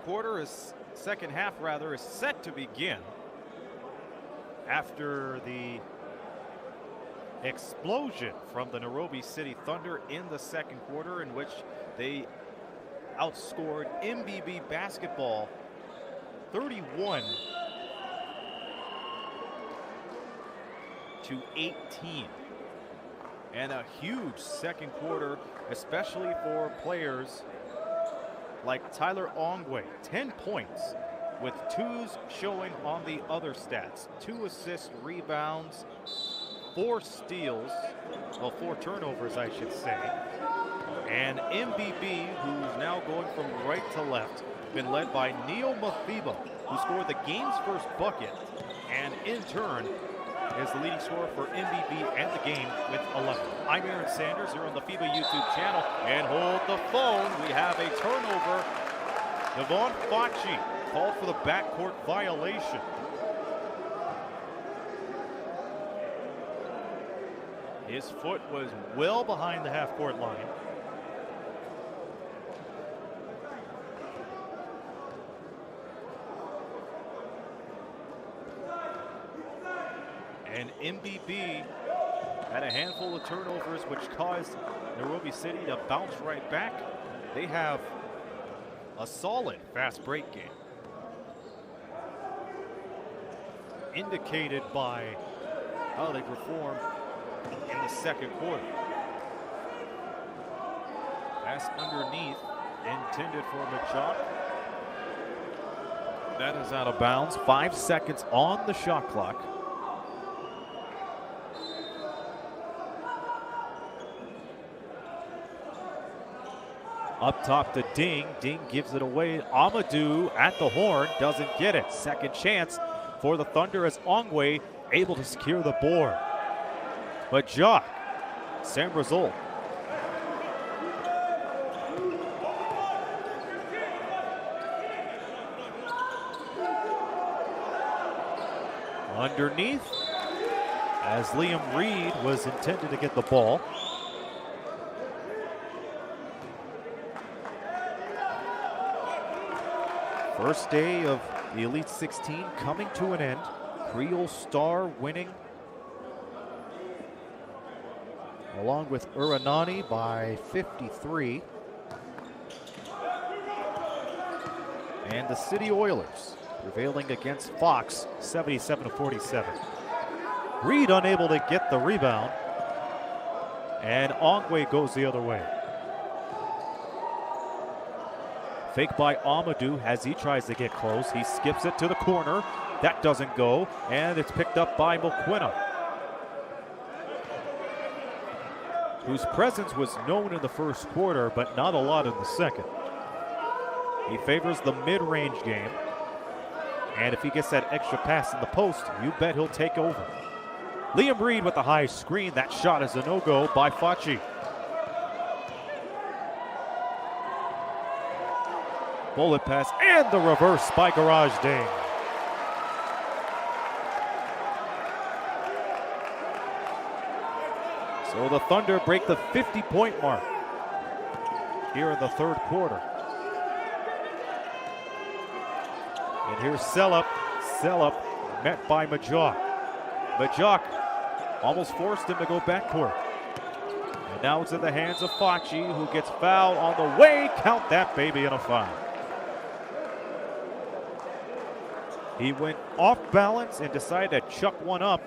half is set to begin after the explosion from the Nairobi City Thunder in the second quarter, in which they outscored MBB basketball 31 to 18. And a huge second quarter, especially for players like Tyler Ongwe, 10 points with 2s showing on the other stats. 2 assists, rebounds, 4 steals, well, 4 turnovers, I should say. And MBB, who's now going from right to left, been led by Neil Mathiba, who scored the game's first bucket, and in turn is the leading scorer for MBB and the game with 11. I'm Aaron Sanders. You're on the FIBA YouTube channel. And hold the phone. We have a turnover. Devon Facci called for the backcourt violation. His foot was well behind the half-court line. And MBB had a handful of turnovers, which caused Nairobi City to bounce right back. They have a solid fast break game, indicated by how they performed in the second quarter. Pass underneath, intended for Machak. That is out of bounds. 5 seconds on the shot clock. Up top to Ding. Ding gives it away. Amadou at the horn, doesn't get it. Second chance for the Thunder as Ongwe able to secure the board. But Jock, same result. Underneath, as Liam Reed was intended to get the ball. First day of the Elite 16 coming to an end. Creole Star winning along with Uranani by 53. And the City Oilers prevailing against Fox 77-47. Reed unable to get the rebound. And Ongwe goes the other way. Fake by Amadou as he tries to get close. He skips it to the corner. That doesn't go, and it's picked up by Mokwena, whose presence was known in the first quarter, but not a lot in the second. He favors the mid-range game, and if he gets that extra pass in the post, you bet he'll take over. Liam Reed with the high screen. That shot is a no-go by Facci. Bullet pass and the reverse by Garage Ding. So the Thunder break the 50-point mark here in the third quarter. And here's Sellup. Sellup met by Majok. Majok almost forced him to go backcourt. And now it's in the hands of Facci, who gets fouled on the way. Count that baby in a foul. He went off balance and decided to chuck one up,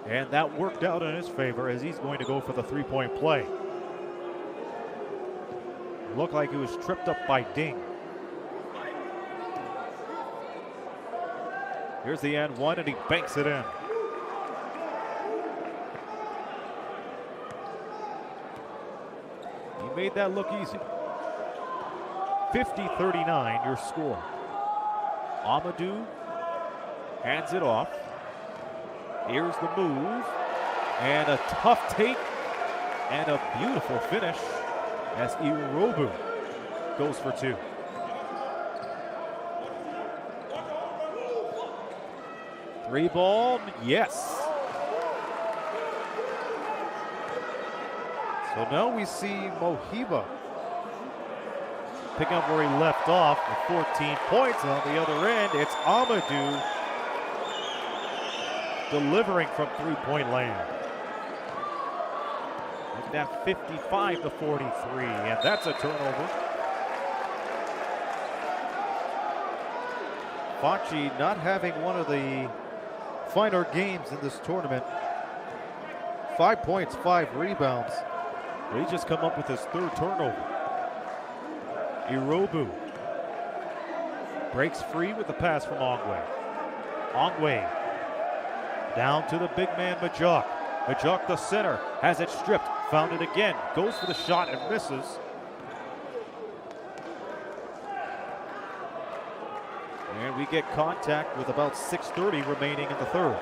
and that worked out in his favor as he's going to go for the three-point play. It looked like he was tripped up by Ding. Here's the end one, and he banks it in. He made that look easy. 50-39, your score. Amadou hands it off. Here's the move. And a tough take. And a beautiful finish as Irobu goes for two. Three ball, yes. So now we see Mohiba picking up where he left off with 14 points. On the other end, it's Amadou delivering from three-point land. Make that 55-43, and that's a turnover. Facci not having one of the finer games in this tournament. 5 points, 5 rebounds. But he just come up with his third turnover. Irobu breaks free with the pass from Ongwe. Ongwe down to the big man Majok. Majok, the center, has it stripped. Found it again. Goes for the shot and misses. And we get contact with about 6:30 remaining in the third.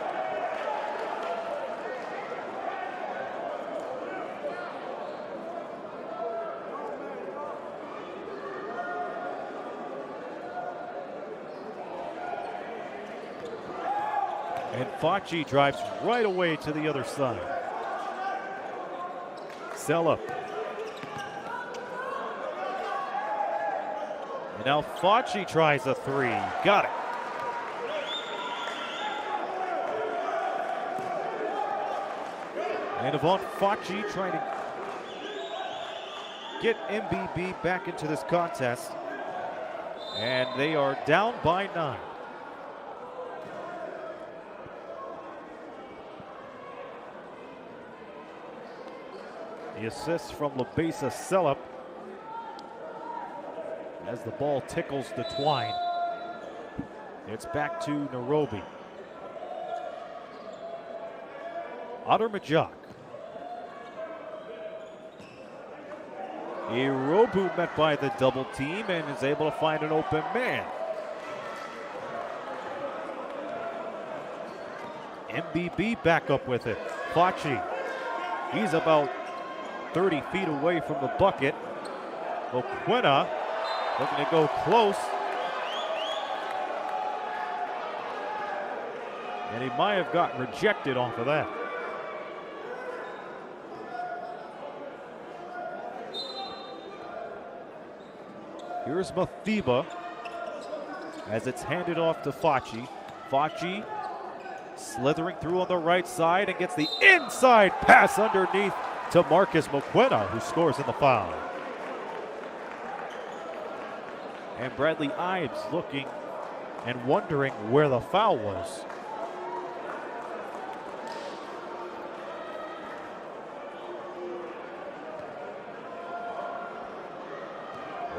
And Facci drives right away to the other side. Sella. And now Facci tries a three. Got it. And Avant Facci trying to get MBB back into this contest. And they are down by 9. The assist from Labesa Sella as the ball tickles the twine. It's back to Nairobi. Otter Majok. Irobu met by the double team and is able to find an open man. MBB back up with it. Facci. He's about 30 feet away from the bucket. Mokwena looking to go close. And he might have gotten rejected off of that. Here's FIBA as it's handed off to Facci. Facci slithering through on the right side and gets the inside pass underneath to Marcus Mokwena, who scores in the foul. And Bradley Ives looking and wondering where the foul was.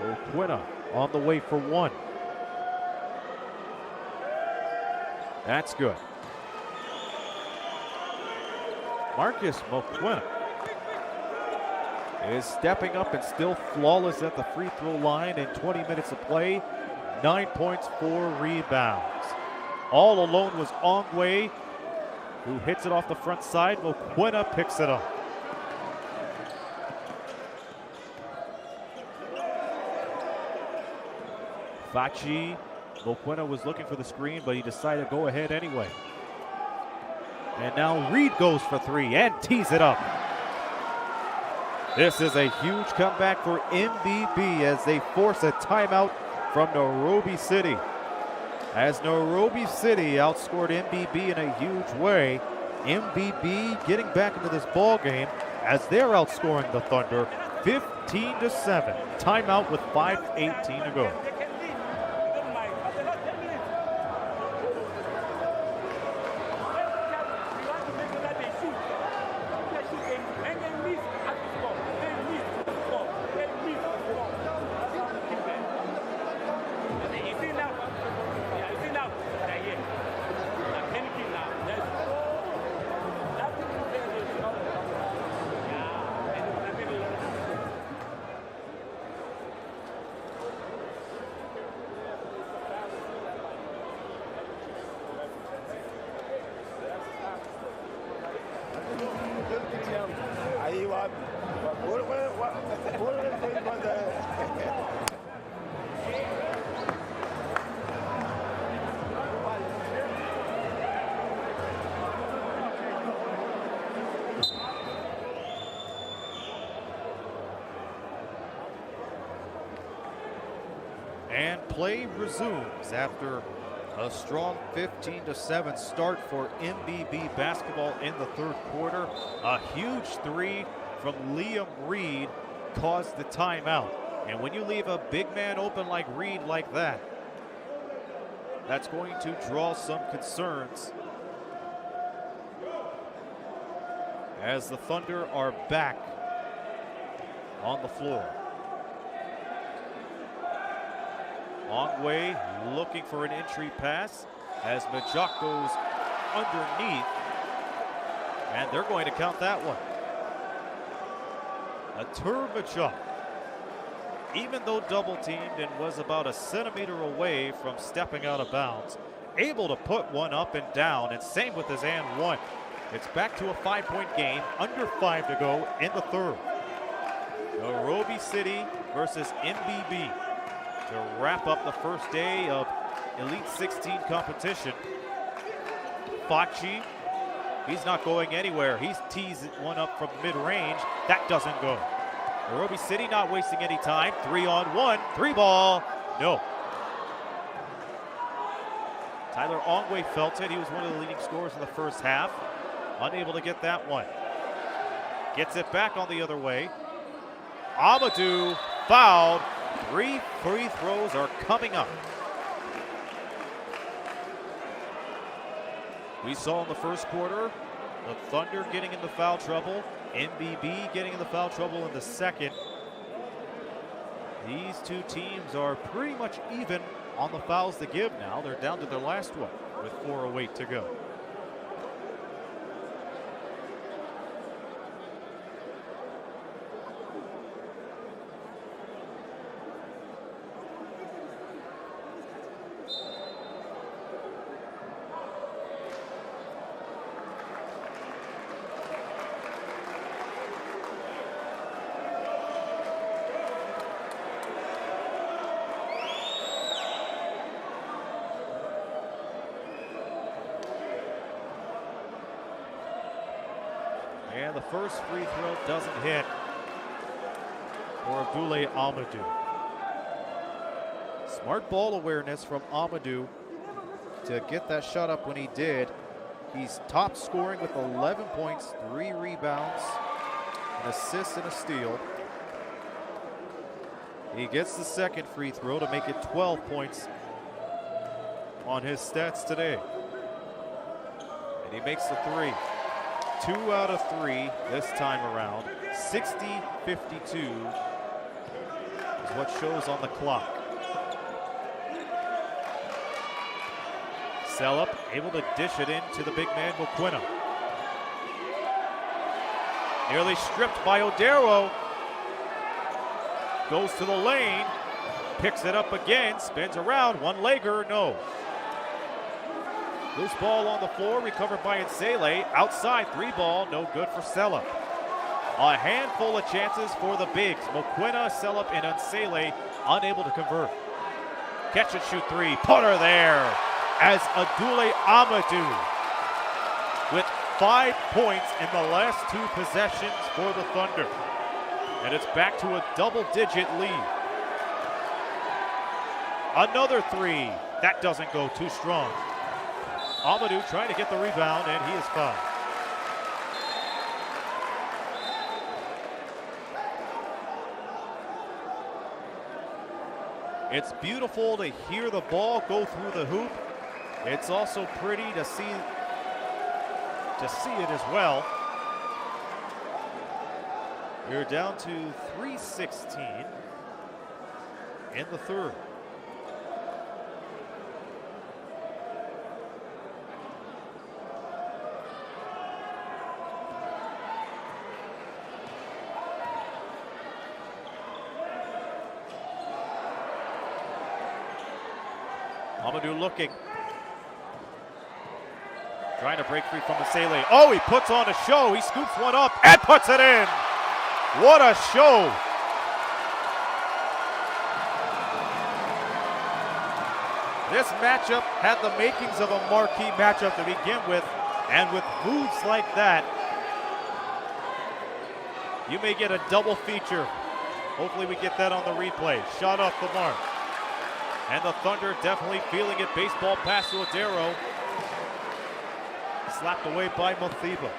Mokwena on the way for one. That's good. Marcus Mokwena is stepping up and still flawless at the free throw line in 20 minutes of play. 9 points, 4 rebounds. All alone was Ongwe, who hits it off the front side. Mokwena picks it up. Facci, Mokwena was looking for the screen, but he decided to go ahead anyway. And now Reed goes for three and tees it up. This is a huge comeback for MBB as they force a timeout from Nairobi City. As Nairobi City outscored MBB in a huge way, MBB getting back into this ball game as they're outscoring the Thunder 15-7. Timeout with 5:18 to go. And play resumes after a strong 15-7 start for MBB basketball in the third quarter. A huge three from Liam Reed caused the timeout. And when you leave a big man open like Reed like that, that's going to draw some concerns as the Thunder are back on the floor. Ongwe looking for an entry pass as Majok goes underneath, and they're going to count that one. Atur Majok, even though double teamed and was about a centimeter away from stepping out of bounds, able to put one up and down, and same with his and one. It's back to a 5-point game, under 5 to go in the third. Nairobi City versus MBB to wrap up the first day of Elite 16 competition. Fachi, he's not going anywhere. He's teased one up from mid-range. That doesn't go. Nairobi City not wasting any time. 3-on-1, 3-ball, no. Tyler Ongwe felt it. He was one of the leading scorers in the first half. Unable to get that one. Gets it back on the other way. Amadou fouled. 3 free throws are coming up. We saw in the first quarter the Thunder getting into foul trouble, MBB getting into foul trouble in the second. These two teams are pretty much even on the fouls to give now. They're down to their last one with 4:08 to go. And the first free throw doesn't hit for Abdoulaye Amadou. Smart ball awareness from Amadou to get that shot up when he did. He's top scoring with 11 points, 3 rebounds, an assist and a steal. He gets the second free throw to make it 12 points on his stats today. And he makes the three. 2 out of 3 this time around. 60-52 is what shows on the clock. Sellup able to dish it in to the big man Mokwena. Nearly stripped by Odero. Goes to the lane, picks it up again, spins around, one-legger, no. Loose ball on the floor, recovered by Nsele. Outside, 3-ball, no good for Sellup. A handful of chances for the bigs. Mokwena, Sellup, and Nsele unable to convert. Catch and shoot 3, putter there as Abdoulaye Amadou with 5 points in the last 2 possessions for the Thunder. And it's back to a double-digit lead. Another 3, that doesn't go, too strong. Amadou trying to get the rebound, and he is fouled. It's beautiful to hear the ball go through the hoop. It's also pretty to see it as well. We're down to 3:16 in the third. Amadou looking. Trying to break free from Nsele. Oh, he puts on a show. He scoops one up and puts it in. What a show. This matchup had the makings of a marquee matchup to begin with, and with moves like that, you may get a double feature. Hopefully we get that on the replay. Shot off the mark. And the Thunder definitely feeling it. Baseball pass to Odero. Slapped away by Mothiba.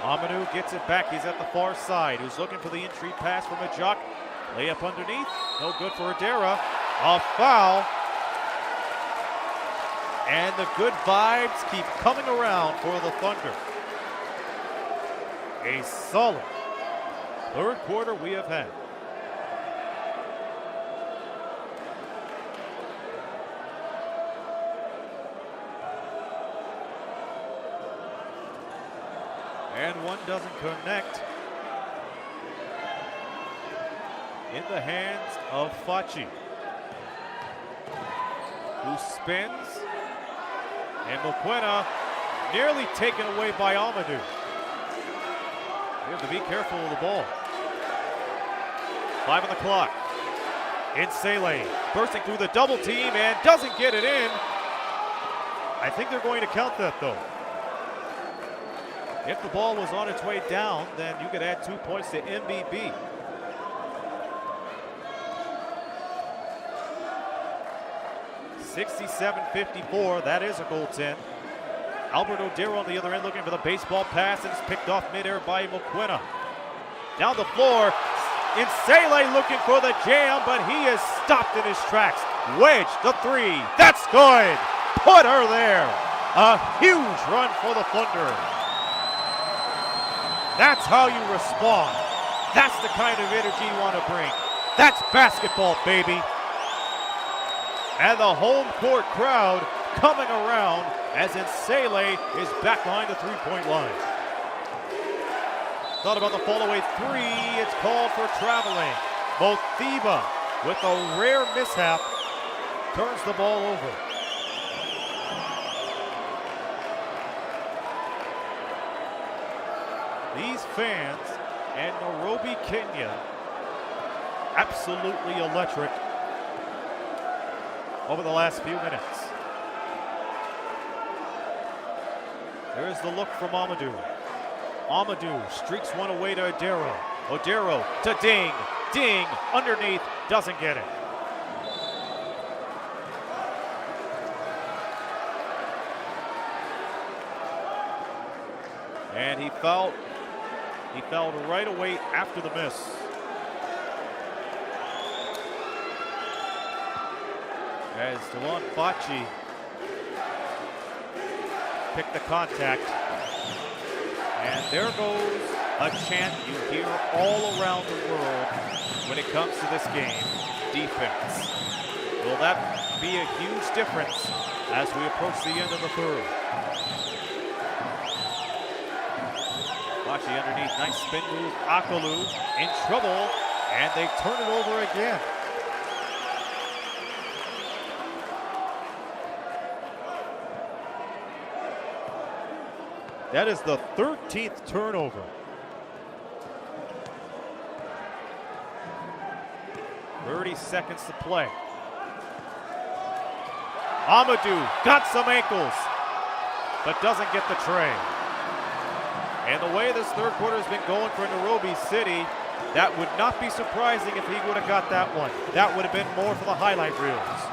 Amadou gets it back. He's at the far side. Who's looking for the entry pass from Ajak. Layup underneath. No good for Odera. A foul. And the good vibes keep coming around for the Thunder. A solid third quarter we have had. And one doesn't connect. In the hands of Fachi, who spins. And Mokwena nearly taken away by Amadou. We have to be careful of the ball. 5 on the clock. Nsele bursting through the double team and doesn't get it in. I think they're going to count that though. If the ball was on its way down, then you could add 2 points to MBB. (67-54), that is a goaltend. Albert Odero on the other end looking for the baseball pass, and it's picked off midair by Mokwena. Down the floor, Nsele looking for the jam, but he is stopped in his tracks. Wedge, the 3, that's good! Put her there! A huge run for the Thunder. That's how you respond. That's the kind of energy you want to bring. That's basketball, baby. And the home court crowd coming around as Nsele is back behind the three-point line. Thought about the fall-away 3. It's called for traveling. Mothiba, with a rare mishap, turns the ball over. These fans and Nairobi, Kenya, absolutely electric over the last few minutes. There's the look from Amadou. Amadou streaks one away to Odero. Odero to Ding. Ding underneath, doesn't get it. And he fouled right away after the miss. As Delon Fachi picked the contact. And there goes a chant you hear all around the world when it comes to this game: defense. Will that be a huge difference as we approach the end of the third? Fachi underneath, nice spin move. Akalu in trouble, and they turn it over again. That is the 13th turnover. .30 seconds to play. Amadou got some ankles, but doesn't get the tray. And the way this third quarter has been going for Nairobi City, that would not be surprising if he would have got that one. That would have been more for the highlight reels.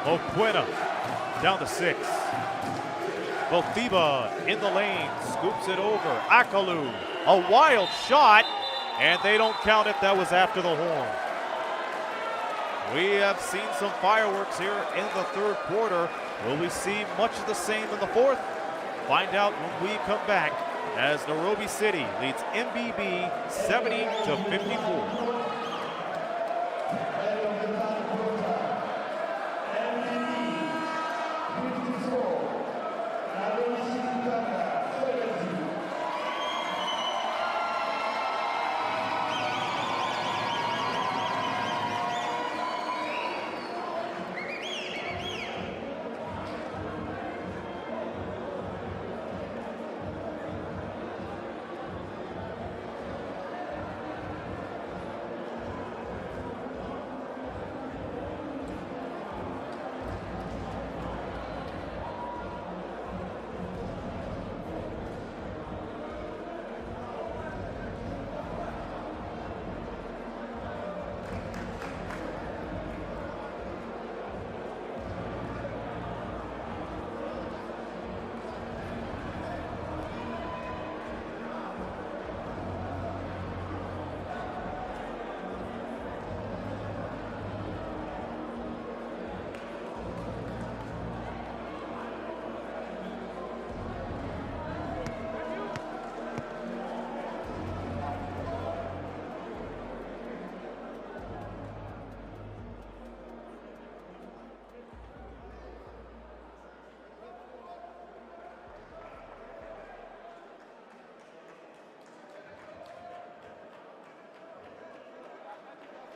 Mokwena down to 6. Mothiba in the lane, scoops it over. Akalu, a wild shot, and they don't count it. That was after the horn. We have seen some fireworks here in the third quarter. Will we see much of the same in the fourth? Find out when we come back as Nairobi City leads MBB 70-54.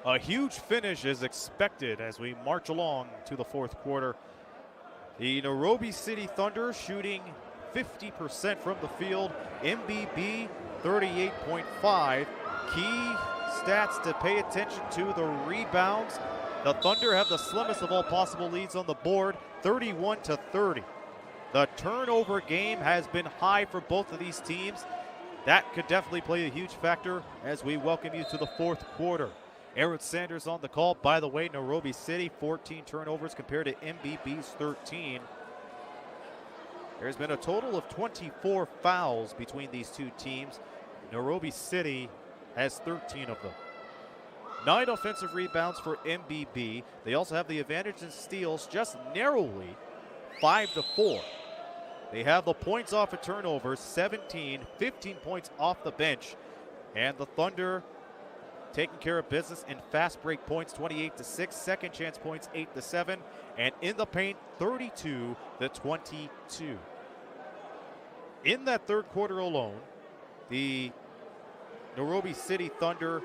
A huge finish is expected as we march along to the fourth quarter. The Nairobi City Thunder shooting 50% from the field. MBB 38.5. Key stats to pay attention to: the rebounds. The Thunder have the slimmest of all possible leads on the board, 31-30. The turnover game has been high for both of these teams. That could definitely play a huge factor as we welcome you to the fourth quarter. Aaron Sanders on the call. By the way, Nairobi City, 14 turnovers compared to MBB's 13. There's been a total of 24 fouls between these two teams. Nairobi City has 13 of them. 9 offensive rebounds for MBB. They also have the advantage in steals, just narrowly, 5-4. They have the points off of turnovers, 17, 15 points off the bench. And the Thunder taking care of business in fast break points, 28-6, second chance points, 8-7, and in the paint, 32-22. In that third quarter alone, the Nairobi City Thunder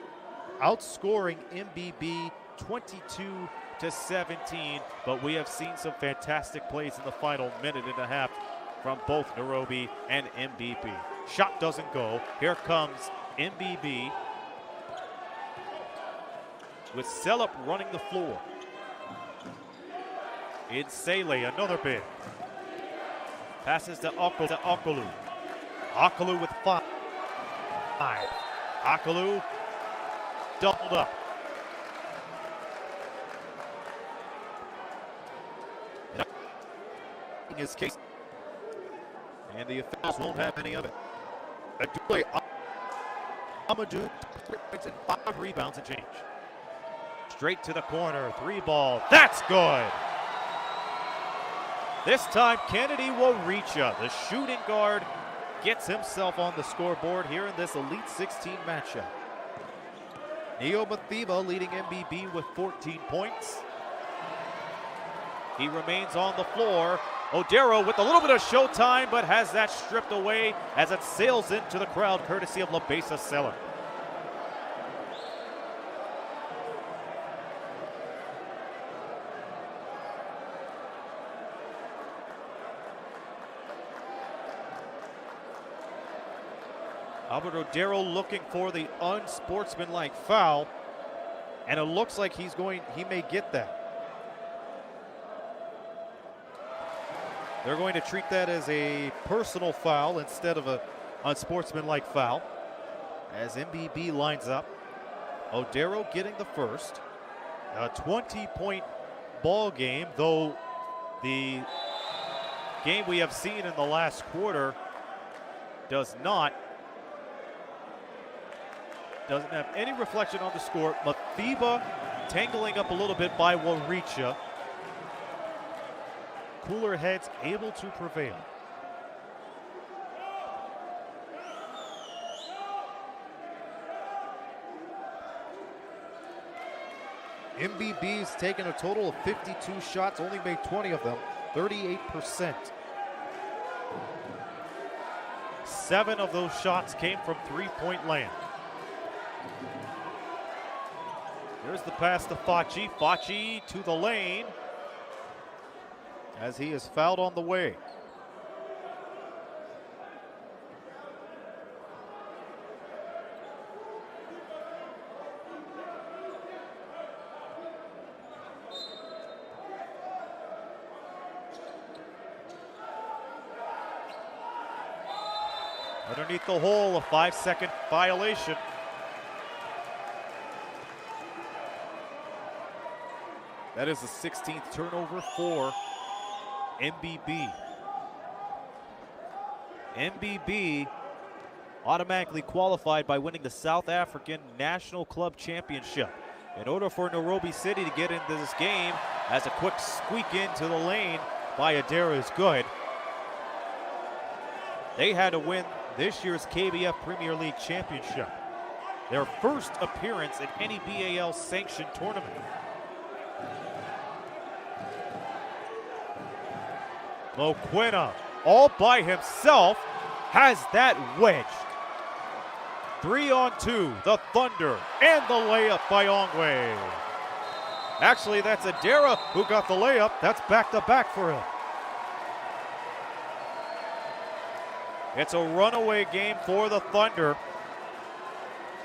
outscoring MBB 22-17, but we have seen some fantastic plays in the final minute and a half from both Nairobi and MBB. Shot doesn't go. Here comes MBB with Sellup running the floor. Sele, another big. Passes to Okolu. Okolu with 5. Okolu doubled up. In his case, and the officials won't have any of it. Adule Amadou, 5 rebounds and change. Straight to the corner, 3 ball. That's good. This time, Kennedy will reach up. The shooting guard gets himself on the scoreboard here in this Elite 16 matchup. FIBA leading MBB with 14 points. He remains on the floor. Odero with a little bit of showtime, but has that stripped away as it sails into the crowd, courtesy of Labesa Seller. Albert Odero looking for the unsportsmanlike foul, and it looks like he may get that. They're going to treat that as a personal foul instead of an unsportsmanlike foul as MBB lines up. Odero getting the first. A 20-point ball game, though the game we have seen in the last quarter doesn't have any reflection on the score. FIBA tangling up a little bit by Waricha. Cooler heads able to prevail. MBB's taken a total of 52 shots, only made 20 of them, 38%. 7 of those shots came from three-point land. There's the pass to Facci. Facci to the lane as he is fouled on the way. Underneath the hole, a 5-second violation. That is the 16th turnover for MBB. MBB automatically qualified by winning the South African National Club Championship. In order for Nairobi City to get into this game, as a quick squeak into the lane by Adara is good. They had to win this year's KBF Premier League Championship, their first appearance in any B.A.L sanctioned tournament. Moquina, all by himself, has that wedged. 3-on-2, the Thunder, and the layup by Ongwe. Actually, that's Adera who got the layup. That's back-to-back for him. It's a runaway game for the Thunder.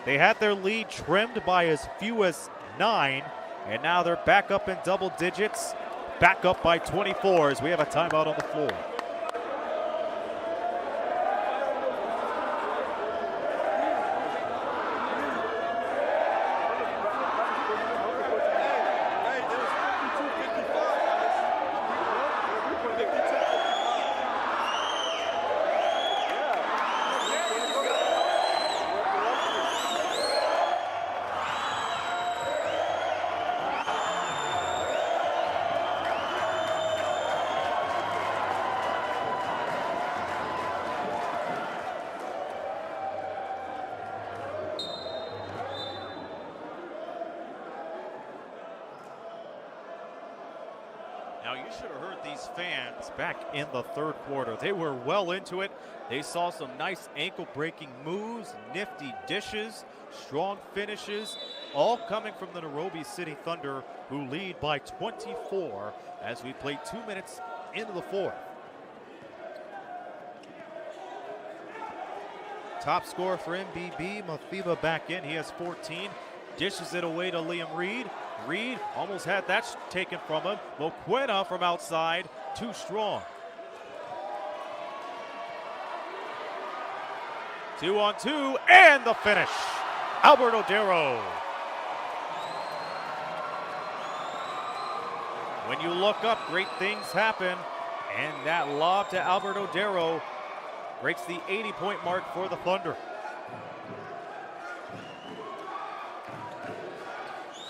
They had their lead trimmed by as few as 9, and now they're back up in double digits, back up by 24 as we have a timeout on the floor. Now, you should have heard these fans back in the third quarter. They were well into it. They saw some nice ankle-breaking moves, nifty dishes, strong finishes, all coming from the Nairobi City Thunder, who lead by 24 as we play 2 minutes into the fourth. Top scorer for MBB, FIBA back in. He has 14. Dishes it away to Liam Reed. Reed almost had that taken from him. Moquena from outside, too strong. 2-on-2, and the finish. Albert Odero. When you look up, great things happen. And that lob to Albert Odero breaks the 80-point mark for the Thunder.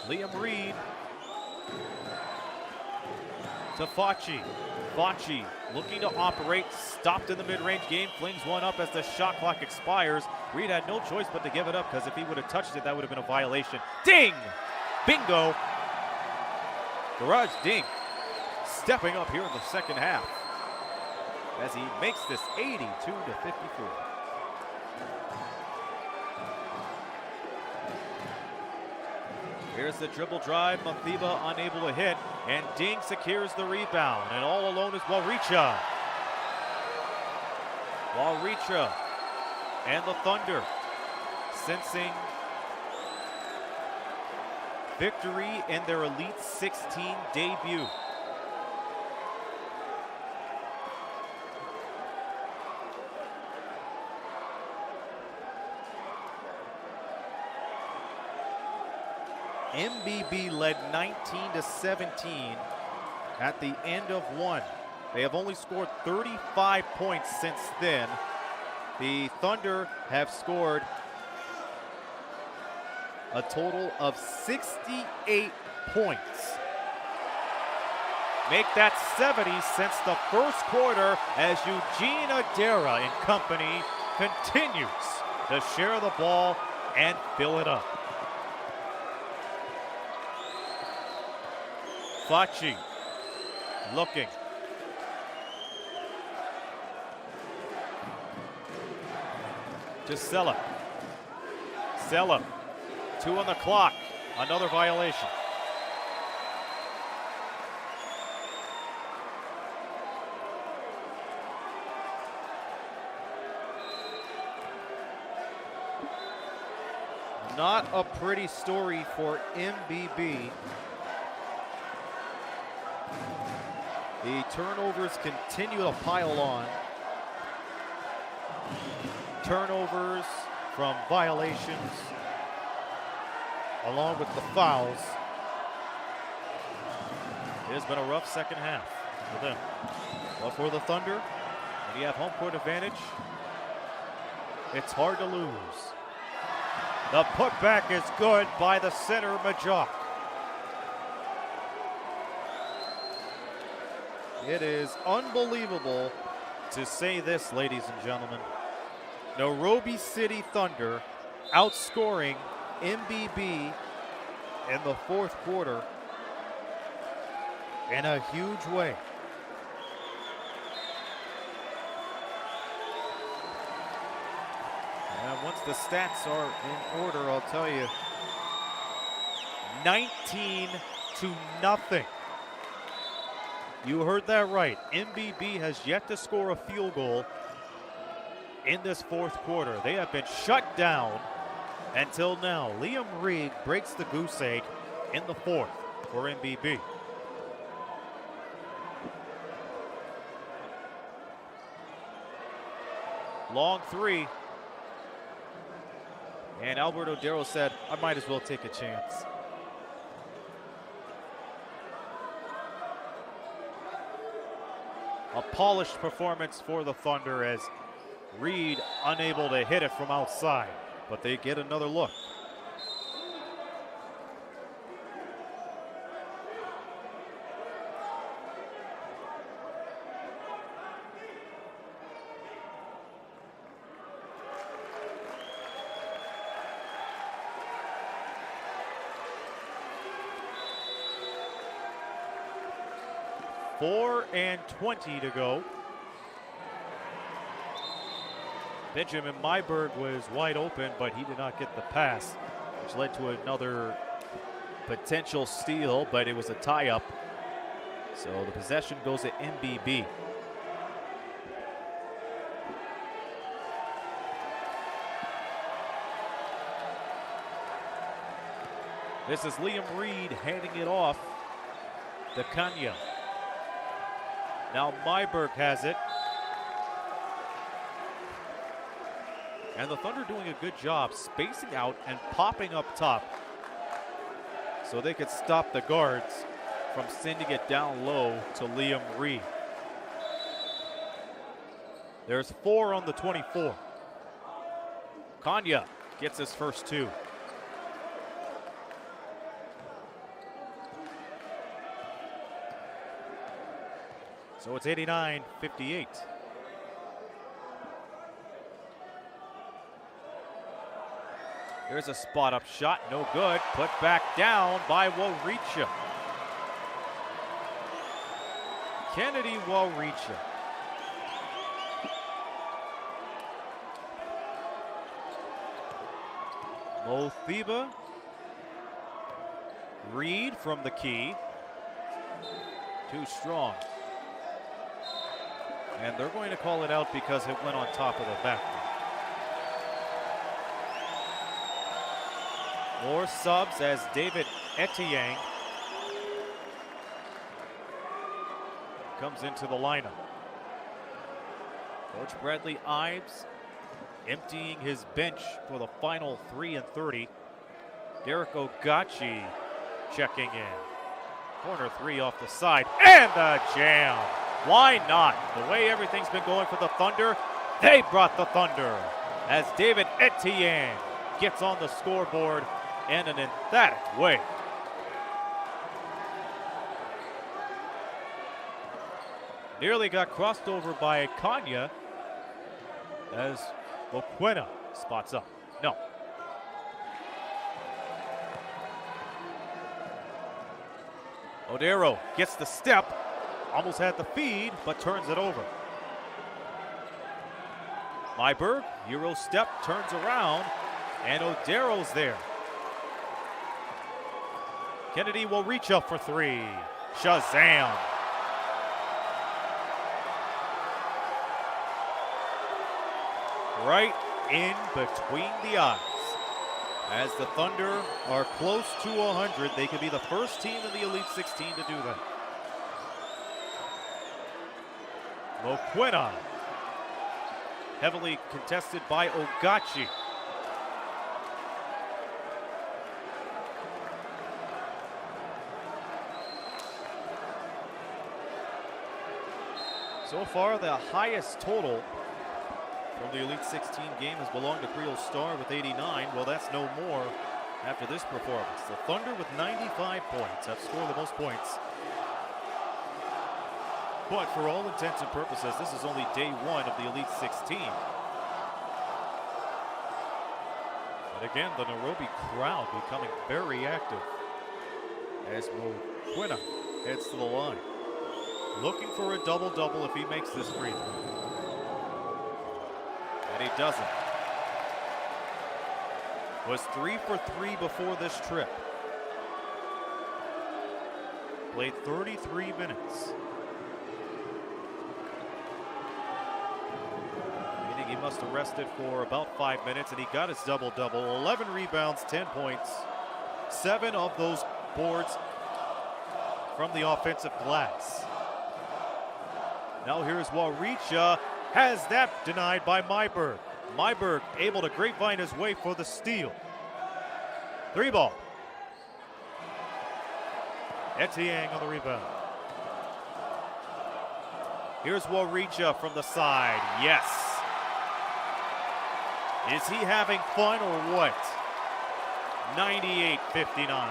Liam Reed to Facci. Facci looking to operate, stopped in the mid-range game, flings one up as the shot clock expires. Reed had no choice but to give it up because if he would have touched it, that would have been a violation. Ding! Bingo! Garage Ding stepping up here in the second half as he makes this 82-54. Here's the dribble drive, Mathiba unable to hit, and Ding secures the rebound, and all alone is Wawricha. Wawricha and the Thunder sensing victory in their Elite 16 debut. MBB led 19-17 at the end of one. They have only scored 35 points since then. The Thunder have scored a total of 68 points. Make that 70 since the first quarter as Eugene Adera and company continues to share the ball and fill it up. Facci looking. To Sella. Sella, 2 on the clock. Another violation. Not a pretty story for MBB. The turnovers continue to pile on. Turnovers from violations, along with the fouls. It has been a rough second half for them. But for the Thunder, when you have home court advantage, it's hard to lose. The putback is good by the center, Majok. It is unbelievable to say this, ladies and gentlemen. Nairobi City Thunder outscoring MBB in the fourth quarter in a huge way. And And once the stats are in order, I'll tell you, 19-0. You heard that right. MBB has yet to score a field goal in this fourth quarter. They have been shut down until now. Liam Reed breaks the goose egg in the fourth for MBB. Long three. And Albert Odero said, I might as well take a chance. A polished performance for the Thunder as Reed unable to hit it from outside, but they get another look. Four and 20 to go. Benjamin Myberg was wide open, but he did not get the pass, which led to another potential steal, but it was a tie-up. So the possession goes to MBB. This is Liam Reed handing it off to Kanya. Now Myberg has it. And the Thunder doing a good job spacing out and popping up top so they could stop the guards from sending it down low to Liam Reed. There's 4 on the 24. Kanya gets his first 2. So it's 89-58. There's a spot-up shot, no good. Put back down by Wawricha. Kennedy Wawricha. FIBA. Reed from the key. Too strong. And they're going to call it out because it went on top of the back. More subs as David Etienne comes into the lineup. Coach Bradley Ives emptying his bench for the final 3 and 30. Derek Ogachi checking in. Corner 3 off the side, and the jam. Why not? The way everything's been going for the Thunder, they brought the Thunder as David Etienne gets on the scoreboard in an emphatic way. Nearly got crossed over by Kanya as Moquena spots up. No. Odero gets the step. Almost had the feed, but turns it over. Myberg, Euro step, turns around, and Odero's there. Kennedy will reach up for 3. Shazam! Right in between the eyes. As the Thunder are close to 100, they could be the first team in the Elite 16 to do that. Moquena, heavily contested by Ogachi. So far, the highest total from the Elite 16 game has belonged to Creole Star with 89. Well, that's no more after this performance. The Thunder with 95 points have scored the most points. But for all intents and purposes, this is only day 1 of the Elite 16. And again, the Nairobi crowd becoming very active as Moquena heads to the line. Looking for a double-double if he makes this free throw. And he doesn't. Was 3 for 3 before this trip. Played 33 minutes. Meaning he must have rested for about 5 minutes, and he got his double-double. 11 rebounds, 10 points. 7 of those boards from the offensive glass. Now here's Waricha. Has that denied by Myberg. Myberg able to grapevine his way for the steal. 3 ball. Etienne on the rebound. Here's Waricha from the side. Yes. Is he having fun or what? 98-59.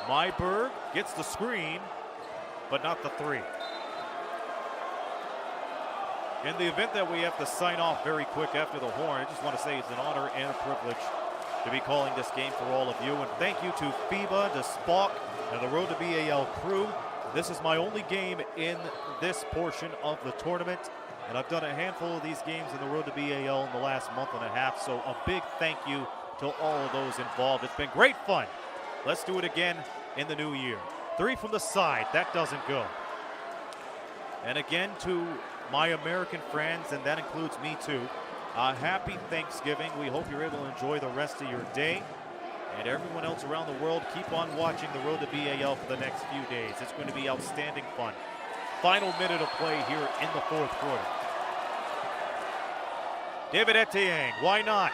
Myberg gets the screen, but not the 3. In the event that we have to sign off very quick after the horn, I just want to say it's an honor and a privilege to be calling this game for all of you. And thank you to FIBA, to Spock, and the Road to B.A.L. crew. This is my only game in this portion of the tournament, and I've done a handful of these games in the Road to B.A.L. in the last month and a half, so a big thank you to all of those involved. It's been great fun. Let's do it again in the new year. 3 from the side, that doesn't go. And again to my American friends, and that includes me too, happy Thanksgiving. We hope you're able to enjoy the rest of your day. And everyone else around the world, keep on watching the Road to B.A.L. for the next few days. It's going to be outstanding fun. Final minute of play here in the 4th quarter. David Etienne, why not?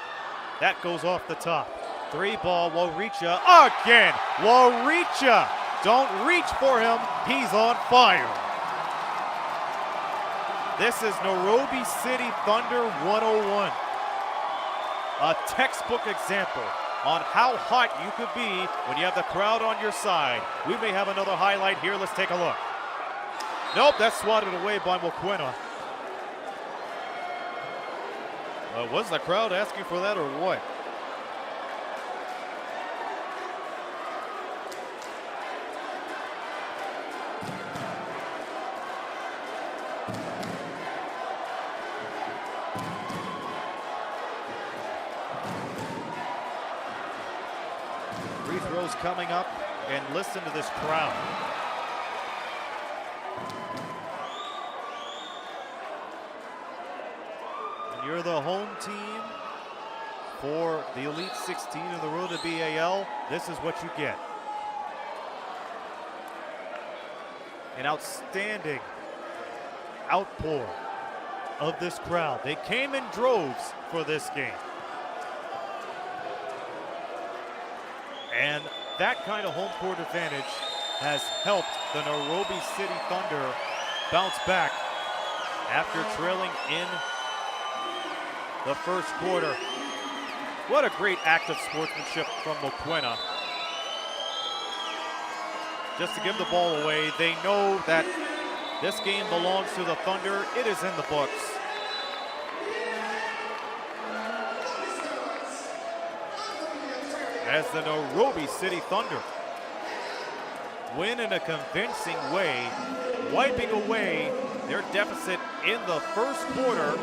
That goes off the top. 3 ball, Waricha again. Waricha, don't reach for him. He's on fire. This is Nairobi City Thunder 101. A textbook example on how hot you could be when you have the crowd on your side. We may have another highlight here. Let's take a look. Nope, that's swatted away by Mokwena. Was the crowd asking for that or what? Free throws coming up, and listen to this crowd. And you're the home team for the Elite 16 of the Road to B.A.L. This is what you get. An outstanding outpour of this crowd. They came in droves for this game. And that kind of home court advantage has helped the Nairobi City Thunder bounce back after trailing in the 1st quarter. What a great act of sportsmanship from Mokwena. Just to give the ball away. They know that this game belongs to the Thunder. It is in the books. As the Nairobi City Thunder win in a convincing way, wiping away their deficit in the 1st quarter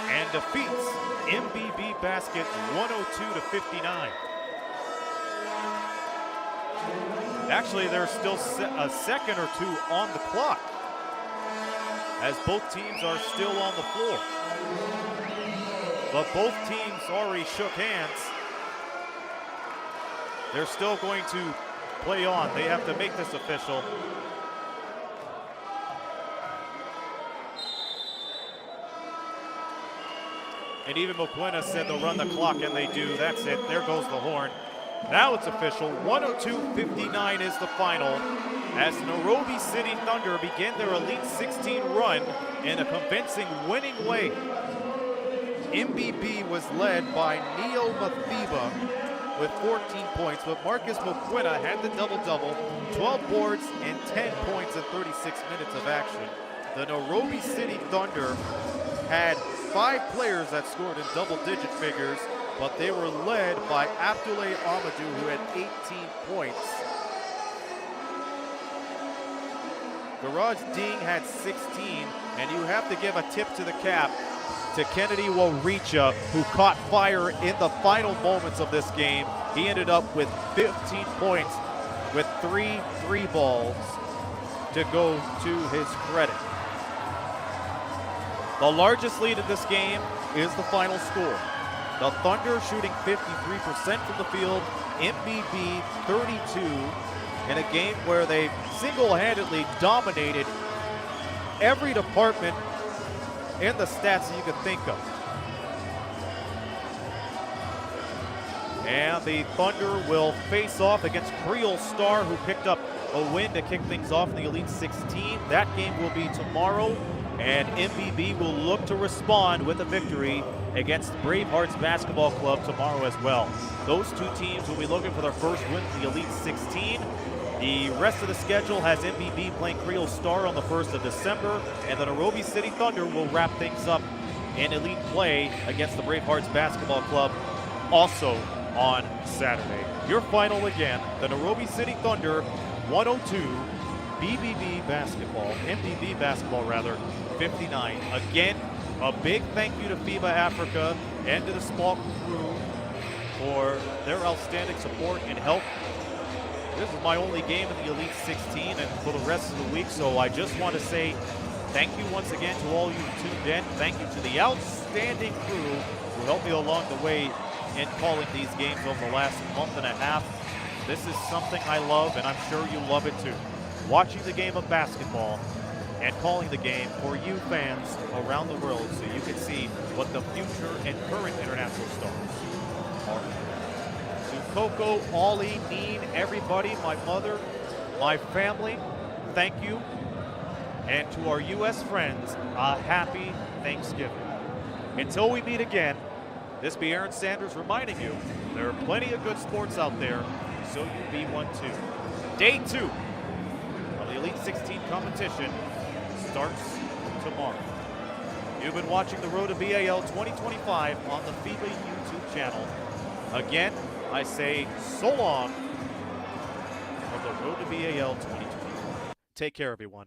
and defeats MBB Basket 102-59. Actually, there's still a second or two on the clock as both teams are still on the floor. But both teams already shook hands. They're still going to play on. They have to make this official. And even Mokwena said they'll run the clock, and they do. That's it. There goes the horn. Now it's official. 102-59 is the final as Nairobi City Thunder begin their Elite 16 run in a convincing winning way. MBB was led by Neo Mathiba with 14 points, but Marcus Mokwena had the double-double, 12 boards and 10 points in 36 minutes of action. The Nairobi City Thunder had 5 players that scored in double-digit figures, but they were led by Abdoulaye Amadou, who had 18 points. Garage Ding had 16, and you have to give a tip to the cap to Kennedy Waricha, who caught fire in the final moments of this game. He ended up with 15 points with 3 balls to go to his credit. The largest lead in this game is the final score. The Thunder shooting 53% from the field, MBB 32, in a game where they single-handedly dominated every department in the stats that you could think of. And the Thunder will face off against Creole Star, who picked up a win to kick things off in the Elite 16. That game will be tomorrow, and MBB will look to respond with a victory against Bravehearts Basketball Club tomorrow as well. Those two teams will be looking for their first win in the Elite 16. The rest of the schedule has MBB playing Creole Star on the 1st of December, and the Nairobi City Thunder will wrap things up in elite play against the Bravehearts Basketball Club also on Saturday. Your final again, the Nairobi City Thunder 102, MBB basketball rather, 59. Again, a big thank you to FIBA Africa and to the small crew for their outstanding support and help. This is my only game in the Elite 16 and for the rest of the week, so I just want to say thank you once again to all you who tuned in. Thank you to the outstanding crew who helped me along the way in calling these games over the last month and a half. This is something I love, and I'm sure you love it too. Watching the game of basketball and calling the game for you fans around the world so you can see what the future and current international stars are. To Coco, Ollie, Neen, everybody, my mother, my family, thank you. And to our U.S. friends, a happy Thanksgiving. Until we meet again, this be Aaron Sanders reminding you there are plenty of good sports out there, so you be one too. Day 2 of the Elite 16 competition starts tomorrow. You've been watching the Road to B.A.L. 2025 on the FIBA YouTube channel. Again, I say so long from the Road to B.A.L. 2025. Take care, everyone.